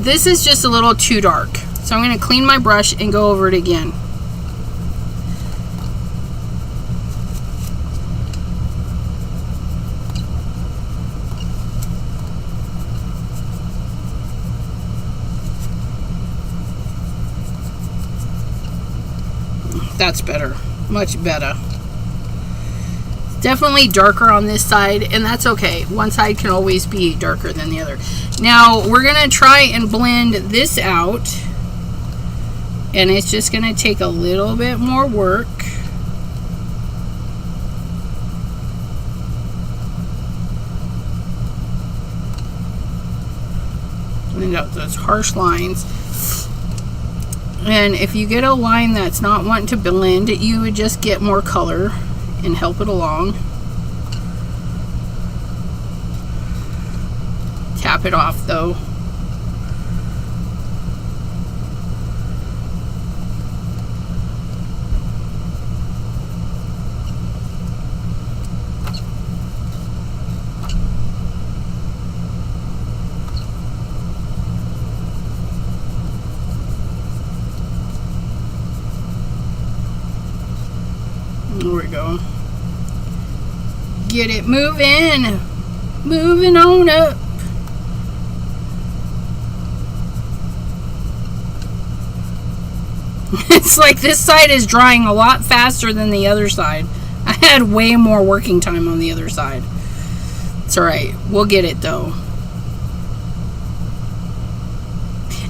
this is just a little too dark. So I'm going to clean my brush and go over it again. That's better. Much better. Definitely darker on this side, and that's okay. One side can always be darker than the other. Now we're gonna try and blend this out, and it's just gonna take a little bit more work. Blend out those harsh lines. And if you get a line that's not wanting to blend, you would just get more color and help it along. Tap it off though. There we go. Get it moving. Moving on up. It's like this side is drying a lot faster than the other side. I had way more working time on the other side. It's alright. We'll get it though.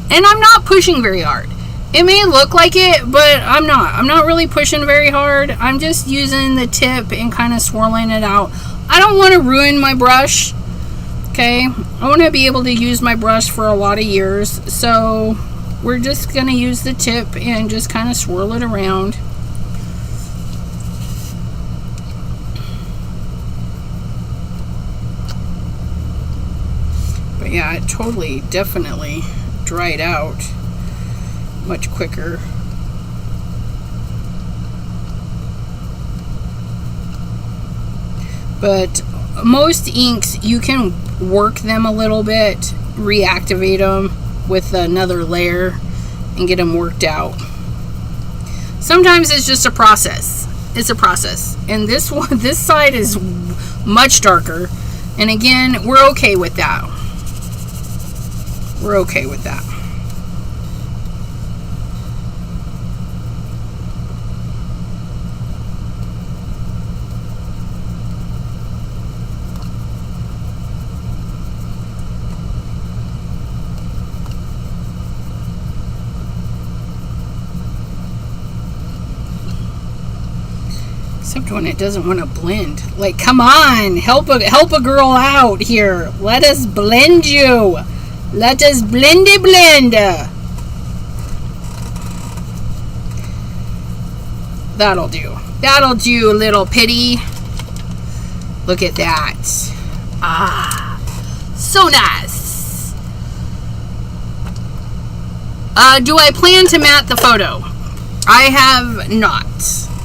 And I'm not pushing very hard. It may look like it, but I'm not. I'm not really pushing very hard. I'm just using the tip and kind of swirling it out. I don't want to ruin my brush. Okay? I want to be able to use my brush for a lot of years. So we're just going to use the tip and just kind of swirl it around. But yeah, it totally, definitely dried out much quicker. But most inks, you can work them a little bit, reactivate them with another layer and get them worked out. Sometimes it's just a process. It's a process. And this one, this side is much darker. And again, we're okay with that. We're okay with that. Except when it doesn't want to blend. Like, come on, help a girl out here. Let us blend you. Let us blend. That'll do. That'll do, little pitty. Look at that. Ah, so nice. Do I plan to matte the photo? I have not.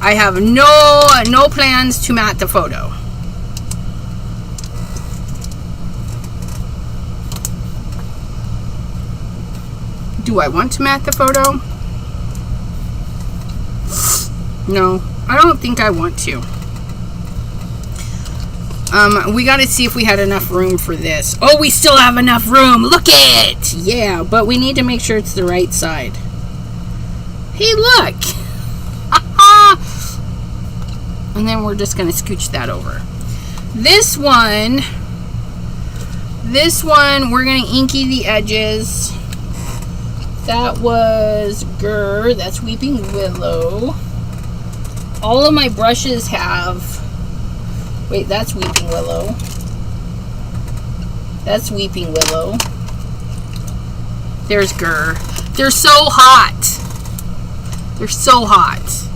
I have no plans to matte the photo. Do I want to matte the photo? No, I don't think I want to. We got to see if we had enough room for this. Oh, we still have enough room. Look it. Yeah, but we need to make sure it's the right side. Hey, look. And then we're just going to scooch that over. This one, we're going to inky the edges. That was Grr. That's Weeping Willow. All of my brushes have... Wait, that's Weeping Willow. That's Weeping Willow. There's Grr. They're so hot. They're so hot.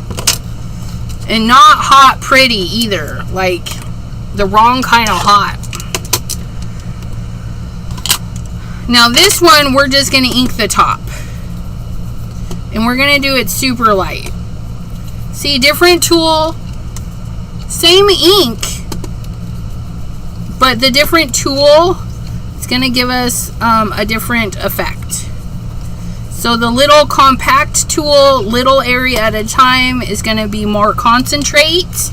And not hot pretty either. Like, the wrong kind of hot. Now this one, we're just going to ink the top. And we're going to do it super light. See, different tool, same ink, but the different tool is going to give us a different effect. So the little compact tool, little area at a time, is going to be more concentrate,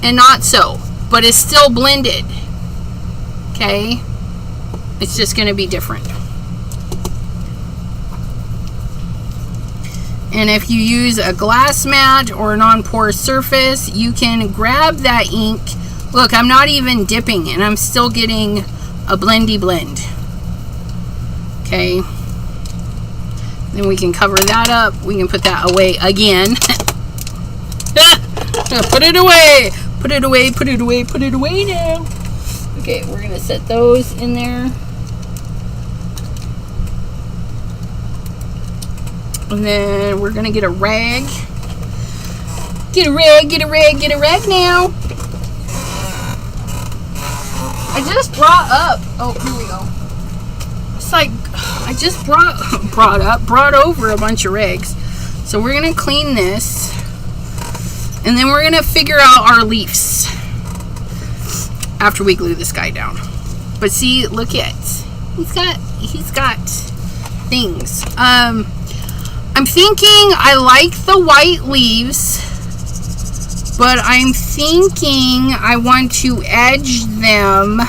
and not so, but it's still blended. Okay, it's just going to be different. And if you use a glass mat or a non-porous surface, you can grab that ink. Look, I'm not even dipping, and I'm still getting a blendy blend. Okay. Then we can cover that up. We can put that away again. Put it away. Put it away, put it away, put it away now. Okay, we're going to set those in there. And then we're going to get a rag. Get a rag, get a rag, get a rag now. I just brought up. Oh, here we go. It's like, I just brought over a bunch of rags. So we're going to clean this. And then we're going to figure out our leaves after we glue this guy down. But see, look at, he's got things. I'm thinking I like the white leaves, but I'm thinking I want to edge them,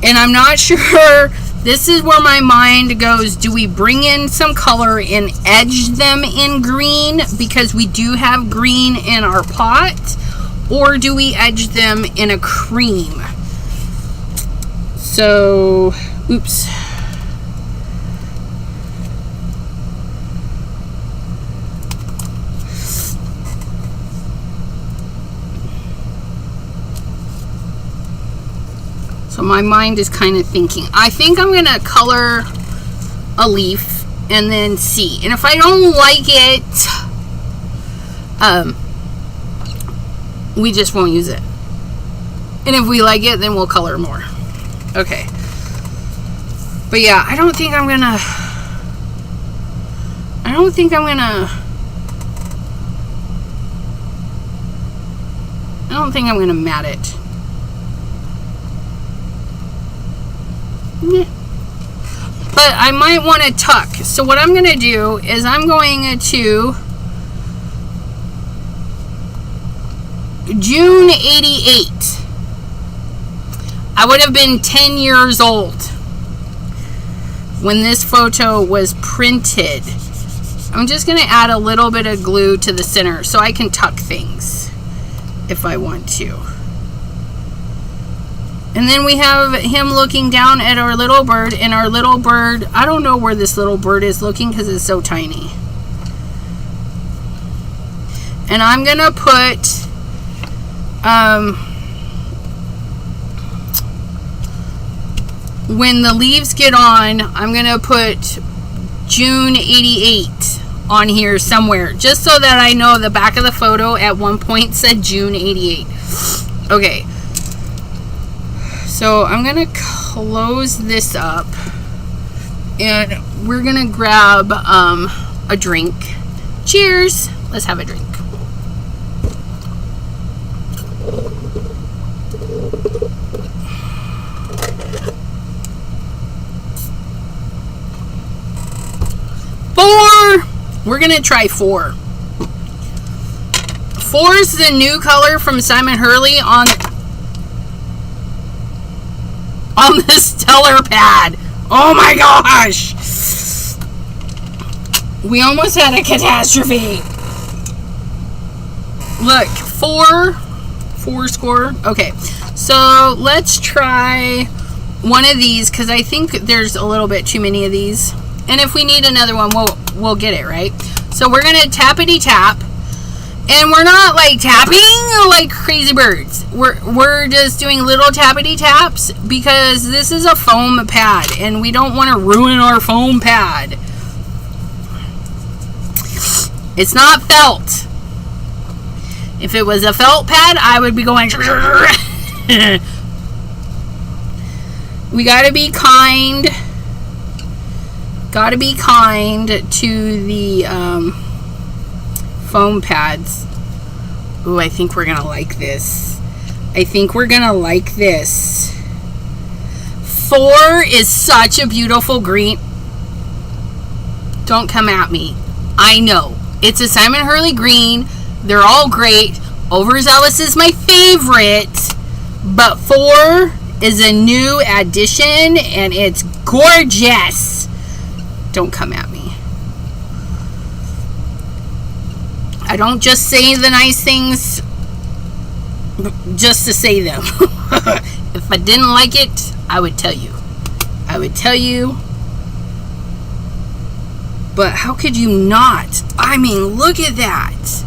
and I'm not sure. This is where my mind goes. Do we bring in some color and edge them in green because we do have green in our pot, or do we edge them in a cream? So, oops. So my mind is kind of thinking, I think I'm going to color a leaf and then see. And if I don't like it, we just won't use it. And if we like it, then we'll color more. Okay. But yeah, I don't think I'm going to mat it. Yeah. But I might want to tuck. So what I'm going to do is I'm going to June 88. I would have been 10 years old when this photo was printed. I'm just going to add a little bit of glue to the center so I can tuck things if I want to. And then we have him looking down at our little bird, and our little bird, I don't know where this little bird is looking because it's so tiny. And I'm going to put when the leaves get on, I'm going to put June 88 on here somewhere, just so that I know the back of the photo at one point said June 88. Okay. So I'm going to close this up, and we're going to grab a drink. Cheers. Let's have a drink. We're going to try 4. 4 is the new color from Simon Hurley on the Stellar pad. Oh my gosh. We almost had a catastrophe. Look, 4 score. Okay, so let's try one of these, because I think there's a little bit too many of these. And if we need another one, we'll get it, right? So we're going to tappity tap. And we're not like tapping like crazy birds. We're just doing little tappity taps, because this is a foam pad and we don't want to ruin our foam pad. It's not felt. If it was a felt pad, I would be going. We gotta be kind. Gotta be kind to the foam pads. Ooh, I think we're gonna like this. I think we're gonna like this. 4 is such a beautiful green. Don't come at me. I know. It's a Simon Hurley green. They're all great. Overzealous is my favorite. But 4 is a new addition and it's gorgeous. Don't come at me. I don't just say the nice things just to say them. If I didn't like it, I would tell you. I would tell you. But how could you not? I mean, look at that.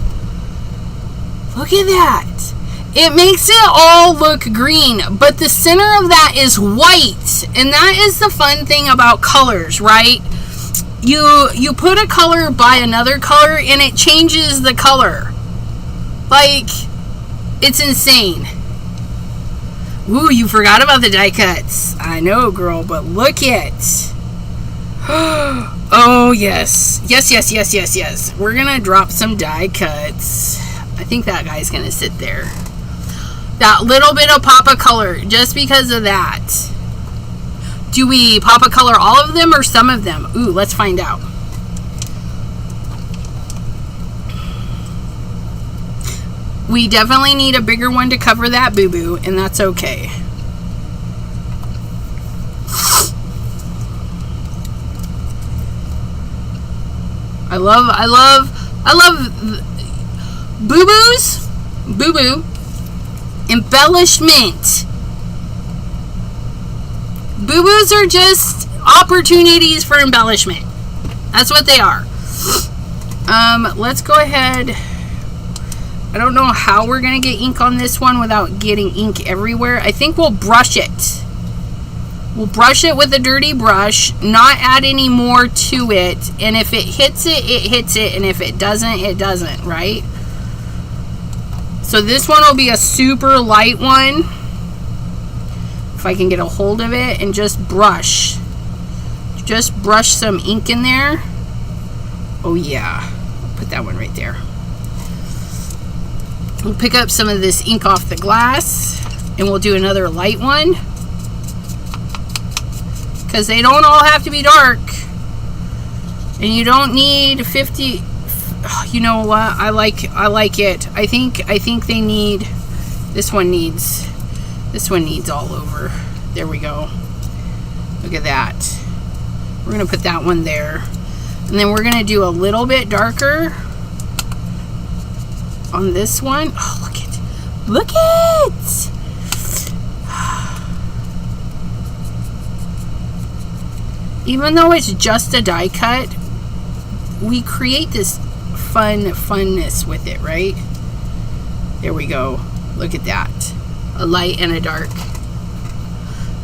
Look at that. It makes it all look green, but the center of that is white. And that is the fun thing about colors, right? You put a color by another color and it changes the color. Like, it's insane. Ooh, you forgot about the die cuts. I know, girl, but look it. Oh, yes. Yes. We're going to drop some die cuts. I think that guy's going to sit there. That little bit of pop of color, just because of that. Do we pop a color all of them or some of them? Ooh, let's find out. We definitely need a bigger one to cover that boo-boo, and that's okay. I love boo-boos. Boo-boo. Embellishment. Boo-boos are just opportunities for embellishment. That's what they are. Let's go ahead. I don't know how we're going to get ink on this one without getting ink everywhere. I think we'll brush it. We'll brush it with a dirty brush, not add any more to it. And if it hits it, it hits it. And if it doesn't, it doesn't, right? So this one will be a super light one. If I can get a hold of it and just brush. Just brush some ink in there. Oh yeah. Put that one right there. We'll pick up some of this ink off the glass and we'll do another light one. Because they don't all have to be dark. And you don't need 50. You know what? I like it. I think they need. This one needs all over. There we go. Look at that. We're going to put that one there. And then we're going to do a little bit darker on this one. Oh, look it. Look it. Even though it's just a die cut, we create this funness with it, right? There we go. Look at that. A light and a dark.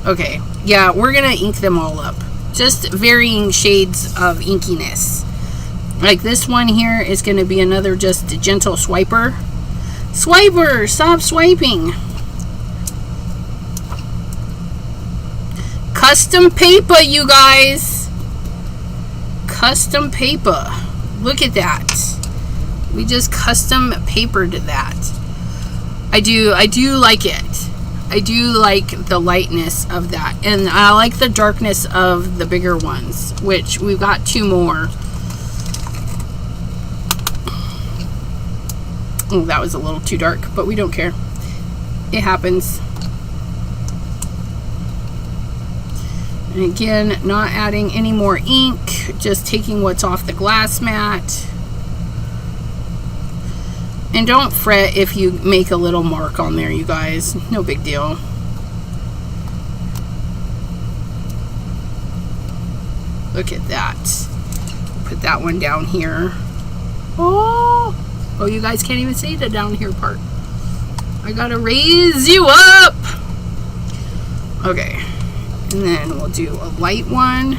Okay, yeah, we're gonna ink them all up. Just varying shades of inkiness. Like this one here is gonna be another just gentle swiper. Swiper, stop swiping. Custom paper, you guys. Custom paper. Look at that. We just custom papered that. I do like it. I do like the lightness of that. And I like the darkness of the bigger ones, which we've got 2 more. Oh, that was a little too dark, but we don't care. It happens. And again, not adding any more ink, just taking what's off the glass mat. And don't fret if you make a little mark on there, you guys. No big deal. Look at that. Put that one down here. Oh, you guys can't even see the down here part. I gotta raise you up. Okay. And then we'll do a light one.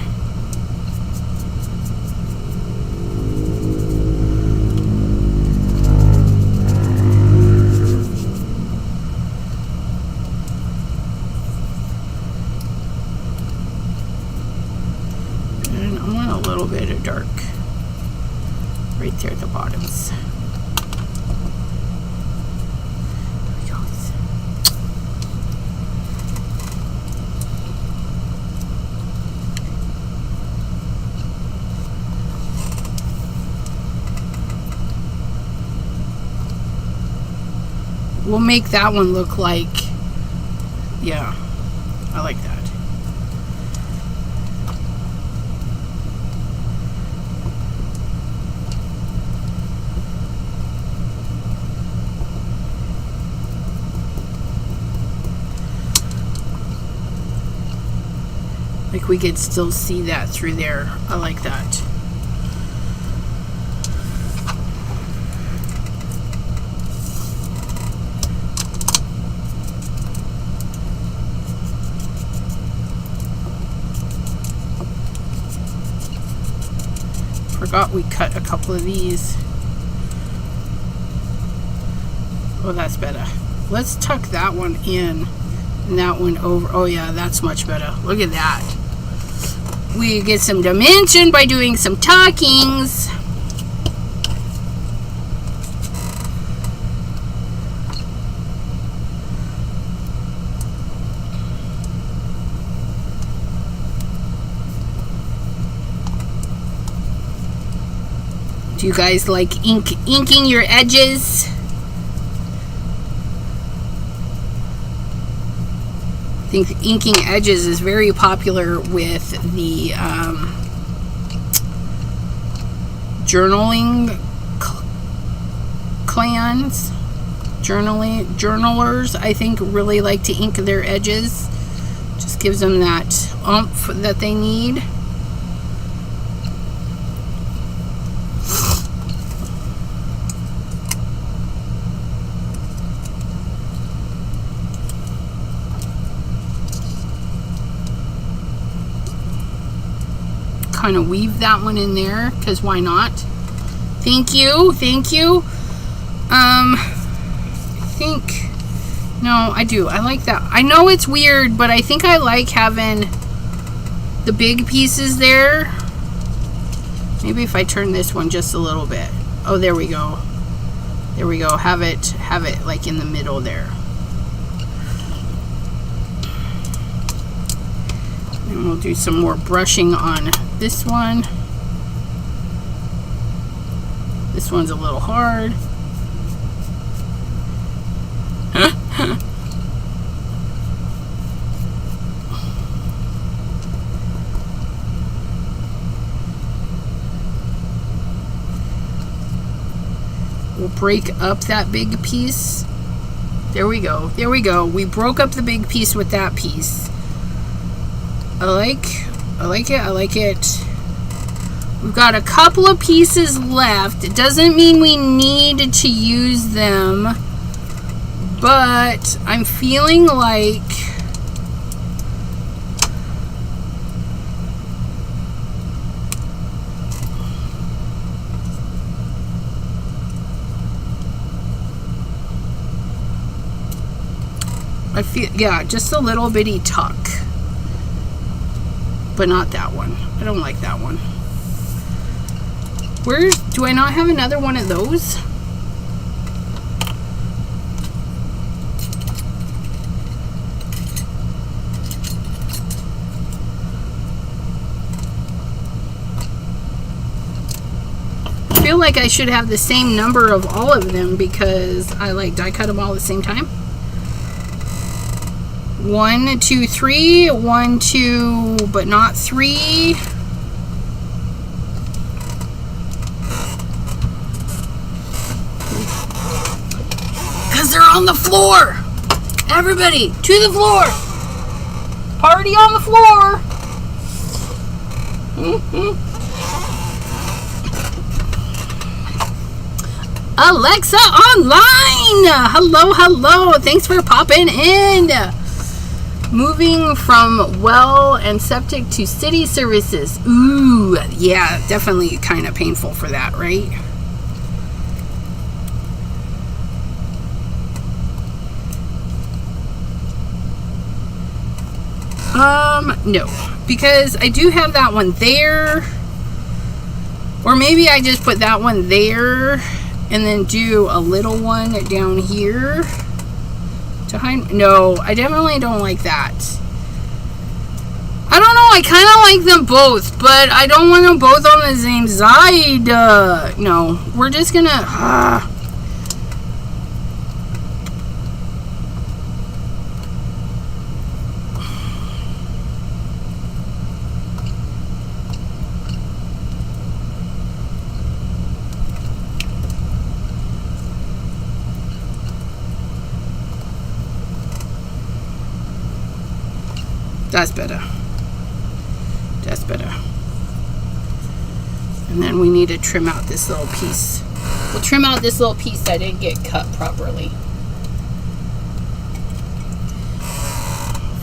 And I want a little bit of dark right there at the bottoms. We'll make that one look like, yeah, I like that. Like we could still see that through there. I like that. Forgot we cut a couple of these. Oh, that's better. Let's tuck that one in and that one over. Oh yeah, that's much better. Look at that. We get some dimension by doing some tuckings. Do you guys like inking your edges? I think inking edges is very popular with the journaling clans. Journalers, I think, really like to ink their edges. Just gives them that oomph that they need. Kind of weave that one in there because why not? Thank you. I think no, I do. I like that. I know it's weird, but I think I like having the big pieces there. Maybe if I turn this one just a little bit. Oh, there we go. There we go. Have it like in the middle there. And we'll do some more brushing on this one. This one's a little hard. We'll break up that big piece. There we go. There we go. We broke up the big piece with that piece. I like it. We've got a couple of pieces left. It doesn't mean we need to use them, but I'm feeling like yeah, just a little bitty tuck, but not that one. I don't like that one. Where do I not have another one of those? I feel like I should have the same number of all of them because I like die cut them all at the same time. 1, 2, 3, 1, 2, but not 3. Because they're on the floor. Everybody, to the floor. Party on the floor. Alexa online. Hello, hello. Thanks for popping in. Moving from well and septic to city services. Ooh, yeah, definitely kind of painful for that, right? No, because I do have that one there. Or maybe I just put that one there and then do a little one down here. To hide? No, I definitely don't like that. I don't know, I kind of like them both, but I don't want them both on the same side. No, we're just gonna... That's better. That's better. And then we need to trim out this little piece. We'll trim out this little piece that didn't get cut properly.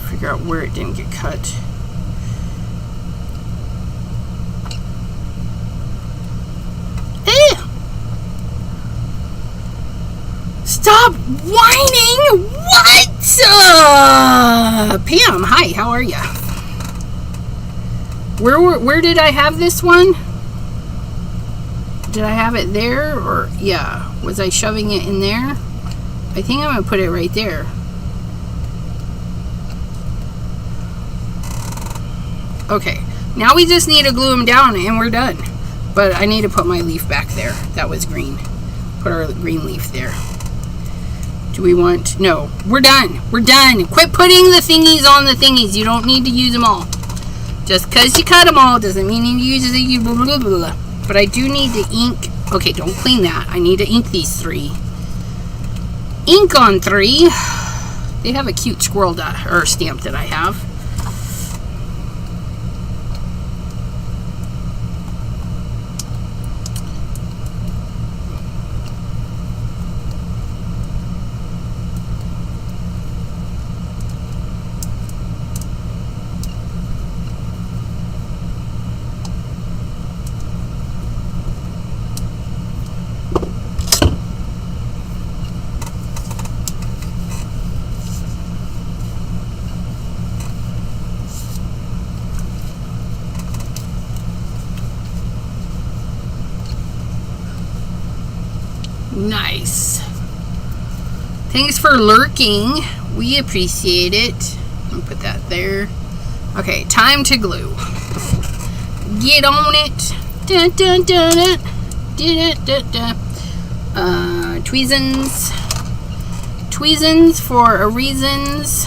Figure out where it didn't get cut. Stop whining! What? Pam, hi, how are ya? Where did I have this one? Did I have it there? Or, yeah, was I shoving it in there? I think I'm gonna put it right there. Okay, now we just need to glue them down and we're done. But I need to put my leaf back there. That was green. Put our green leaf there. Do we want... No, we're done. We're done. Quit putting the thingies on the thingies. You don't need to use them all. Just because you cut them all doesn't mean you use it. Blah, blah, blah. But I do need to ink... Okay, don't clean that. I need to ink these 3. Ink on 3. They have a cute squirrel stamp that I have. Nice. Thanks for lurking. We appreciate it. I'll put that there. Okay, time to glue. Get on it. Dun, dun, dun, dun. Dun, dun, dun. Tweezins. Tweezins for a reasons.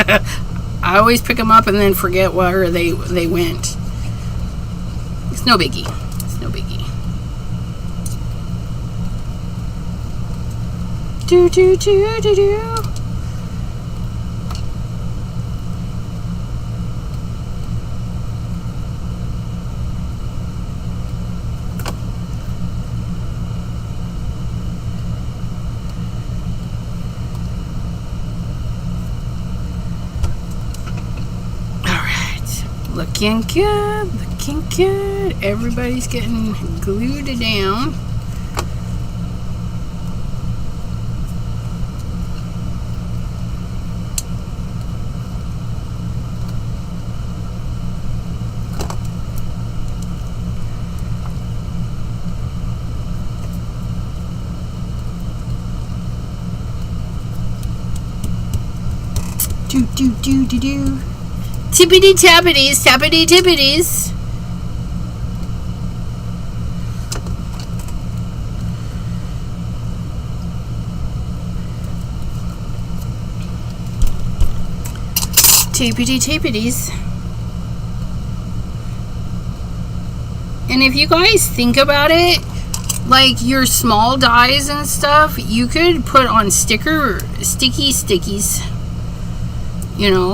I always pick them up and then forget where they went. It's no biggie. It's no biggie. Do do do do do. Looking good, looking good. Everybody's getting glued down. Do do do do do. Tippity tappities, tappity tippities. Tippity tappities. And if you guys think about it, like your small dies and stuff, you could put on stickies, you know.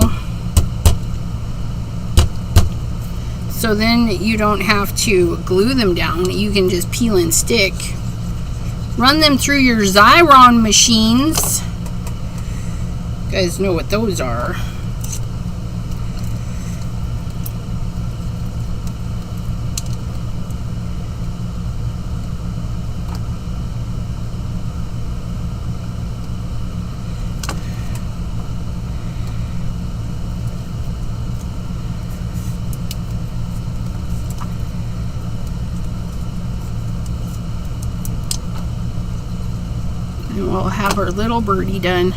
So then you don't have to glue them down. You can just peel and stick. Run them through your Xyron machines. You guys know what those are. And we'll have our little birdie done.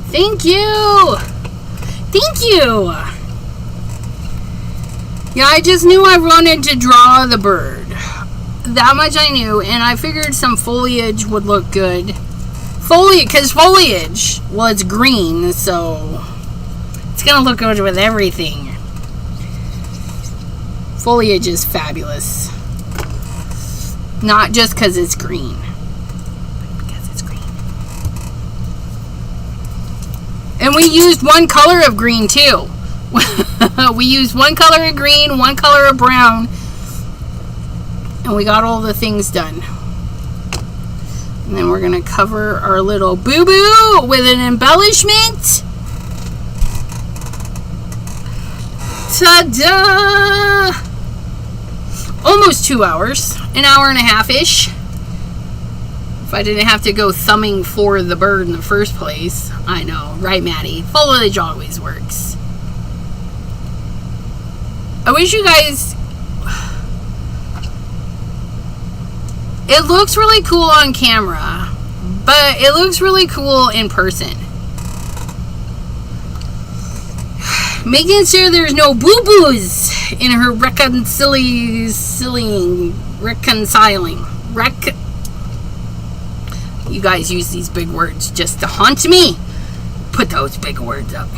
Thank you! Thank you! Yeah, I just knew I wanted to draw the bird. That much I knew, and I figured some foliage would look good. Because foliage, well, it's green, so it's gonna look good with everything. Foliage is fabulous. Not just because it's green, but because it's green. And we used one color of green, too. We used one color of green, one color of brown, and we got all the things done. And then we're going to cover our little boo-boo with an embellishment. Ta-da! Almost 2 hours. An hour and a half-ish. If I didn't have to go thumbing for the bird in the first place. I know, right, Maddie? Foliage always works. I wish you guys... It looks really cool on camera, but it looks really cool in person. Making sure there's no boo-boos in her reconciling. You guys use these big words just to haunt me. Put those big words up.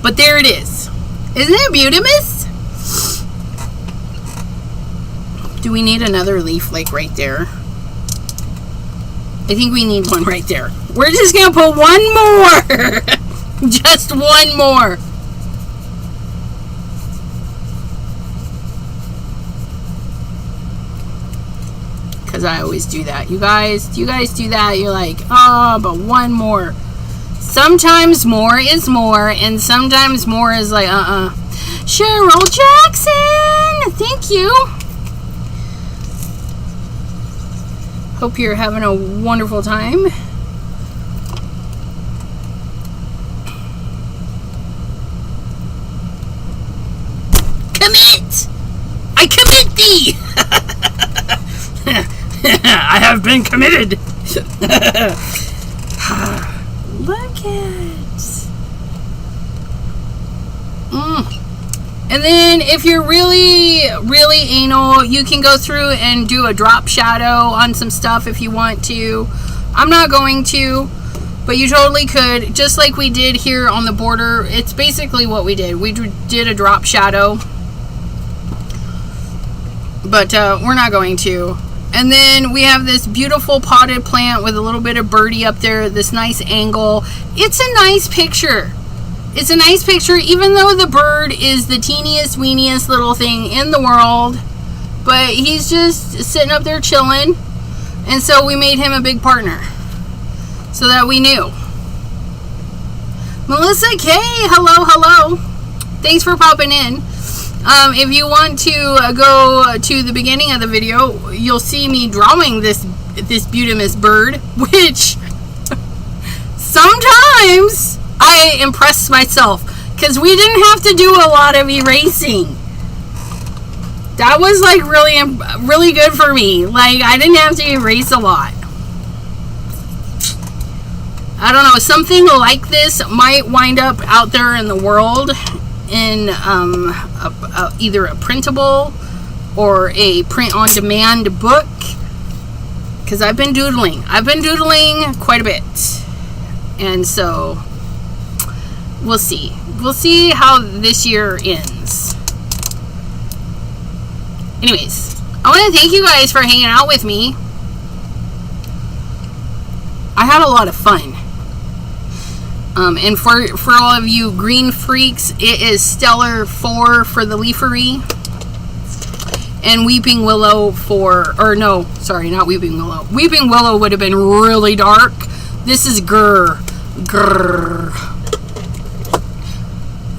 But there it is. Isn't it beautiful? Do we need another leaf like right there? I think we need one right there. We're just going to put one more. Just one more. Because I always do that. You guys do that? You're like, oh, but one more. Sometimes more is more, and sometimes more is like, Cheryl Jackson, thank you. Hope you're having a wonderful time. Commit! I commit thee! I have been committed. Look at. And then if you're really, really anal, you can go through and do a drop shadow on some stuff if you want to. I'm not going to, but you totally could, just like we did here on the border. It's basically what we did. We did a drop shadow, but we're not going to. And then we have this beautiful potted plant with a little bit of birdie up there, this nice angle. It's a nice picture. It's a nice picture, even though the bird is the teeniest, weeniest little thing in the world. But he's just sitting up there chilling. And so we made him a big partner, so that we knew. Melissa K, hello. Thanks for popping in. If you want to go to the beginning of the video, you'll see me drawing this beautimous bird, which sometimes I impress myself, because we didn't have to do a lot of erasing. That was like really good for me. Like, I didn't have to erase a lot. I don't know, something like this might wind up out there in the world in either a printable or a print-on-demand book, because I've been doodling quite a bit, and so we'll see how this year ends. Anyways, I want to thank you guys for hanging out with me. I had a lot of fun. And for all of you green freaks, it is Stellar 4 for the leafery. And Weeping Willow or no, sorry, not Weeping Willow. Weeping Willow would have been really dark. This is Grrr.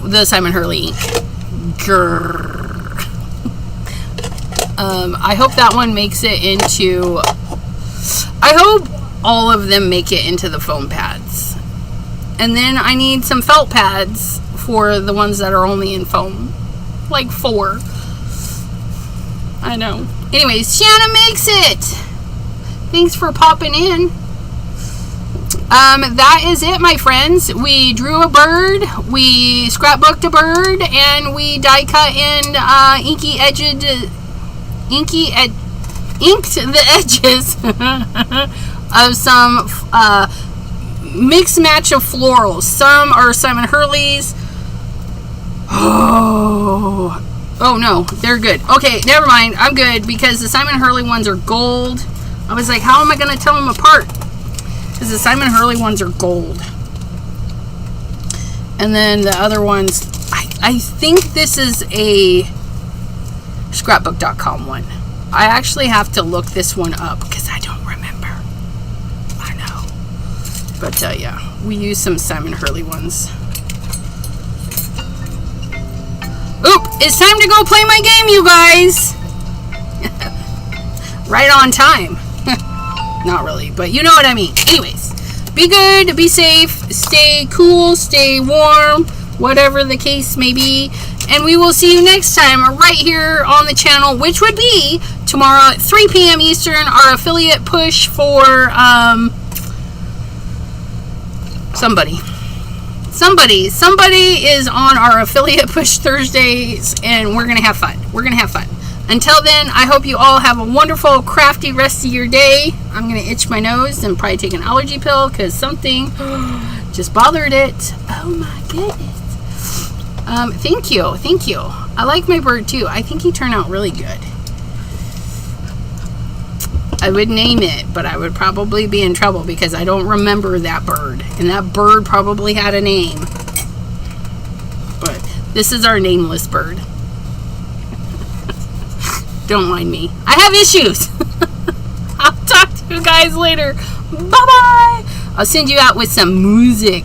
The Simon Hurley ink. Grrr. I hope that one makes it into... I hope all of them make it into the foam pads. And then I need some felt pads for the ones that are only in foam. Like 4. I know. Anyways, Shanna makes it! Thanks for popping in. That is it, my friends. We drew a bird, we scrapbooked a bird, and we die cut and inked the edges of some mixed match of florals. Some are Simon Hurley's. Oh no, they're good. Okay, never mind. I'm good, because the Simon Hurley ones are gold. I was like, how am I going to tell them apart? Because the Simon Hurley ones are gold. And then the other ones, I think this is a scrapbook.com one. I actually have to look this one up because I don't remember. I know. But yeah, we use some Simon Hurley ones. Oop! It's time to go play my game, you guys! Right on time. Not really, but you know what I mean. Anyways, be good, be safe, stay cool, stay warm, whatever the case may be. And we will see you next time right here on the channel, which would be tomorrow at 3 p.m. Eastern, our affiliate push for somebody is on our affiliate push Thursdays, and we're gonna have fun. Until then, I hope you all have a wonderful, crafty rest of your day. I'm gonna itch my nose and probably take an allergy pill because something just bothered it. Oh my goodness. Thank you. I like my bird too. I think he turned out really good. I would name it, but I would probably be in trouble because I don't remember that bird. And that bird probably had a name. But this is our nameless bird. Don't mind me. I have issues. I'll talk to you guys later. Bye-bye. I'll send you out with some music.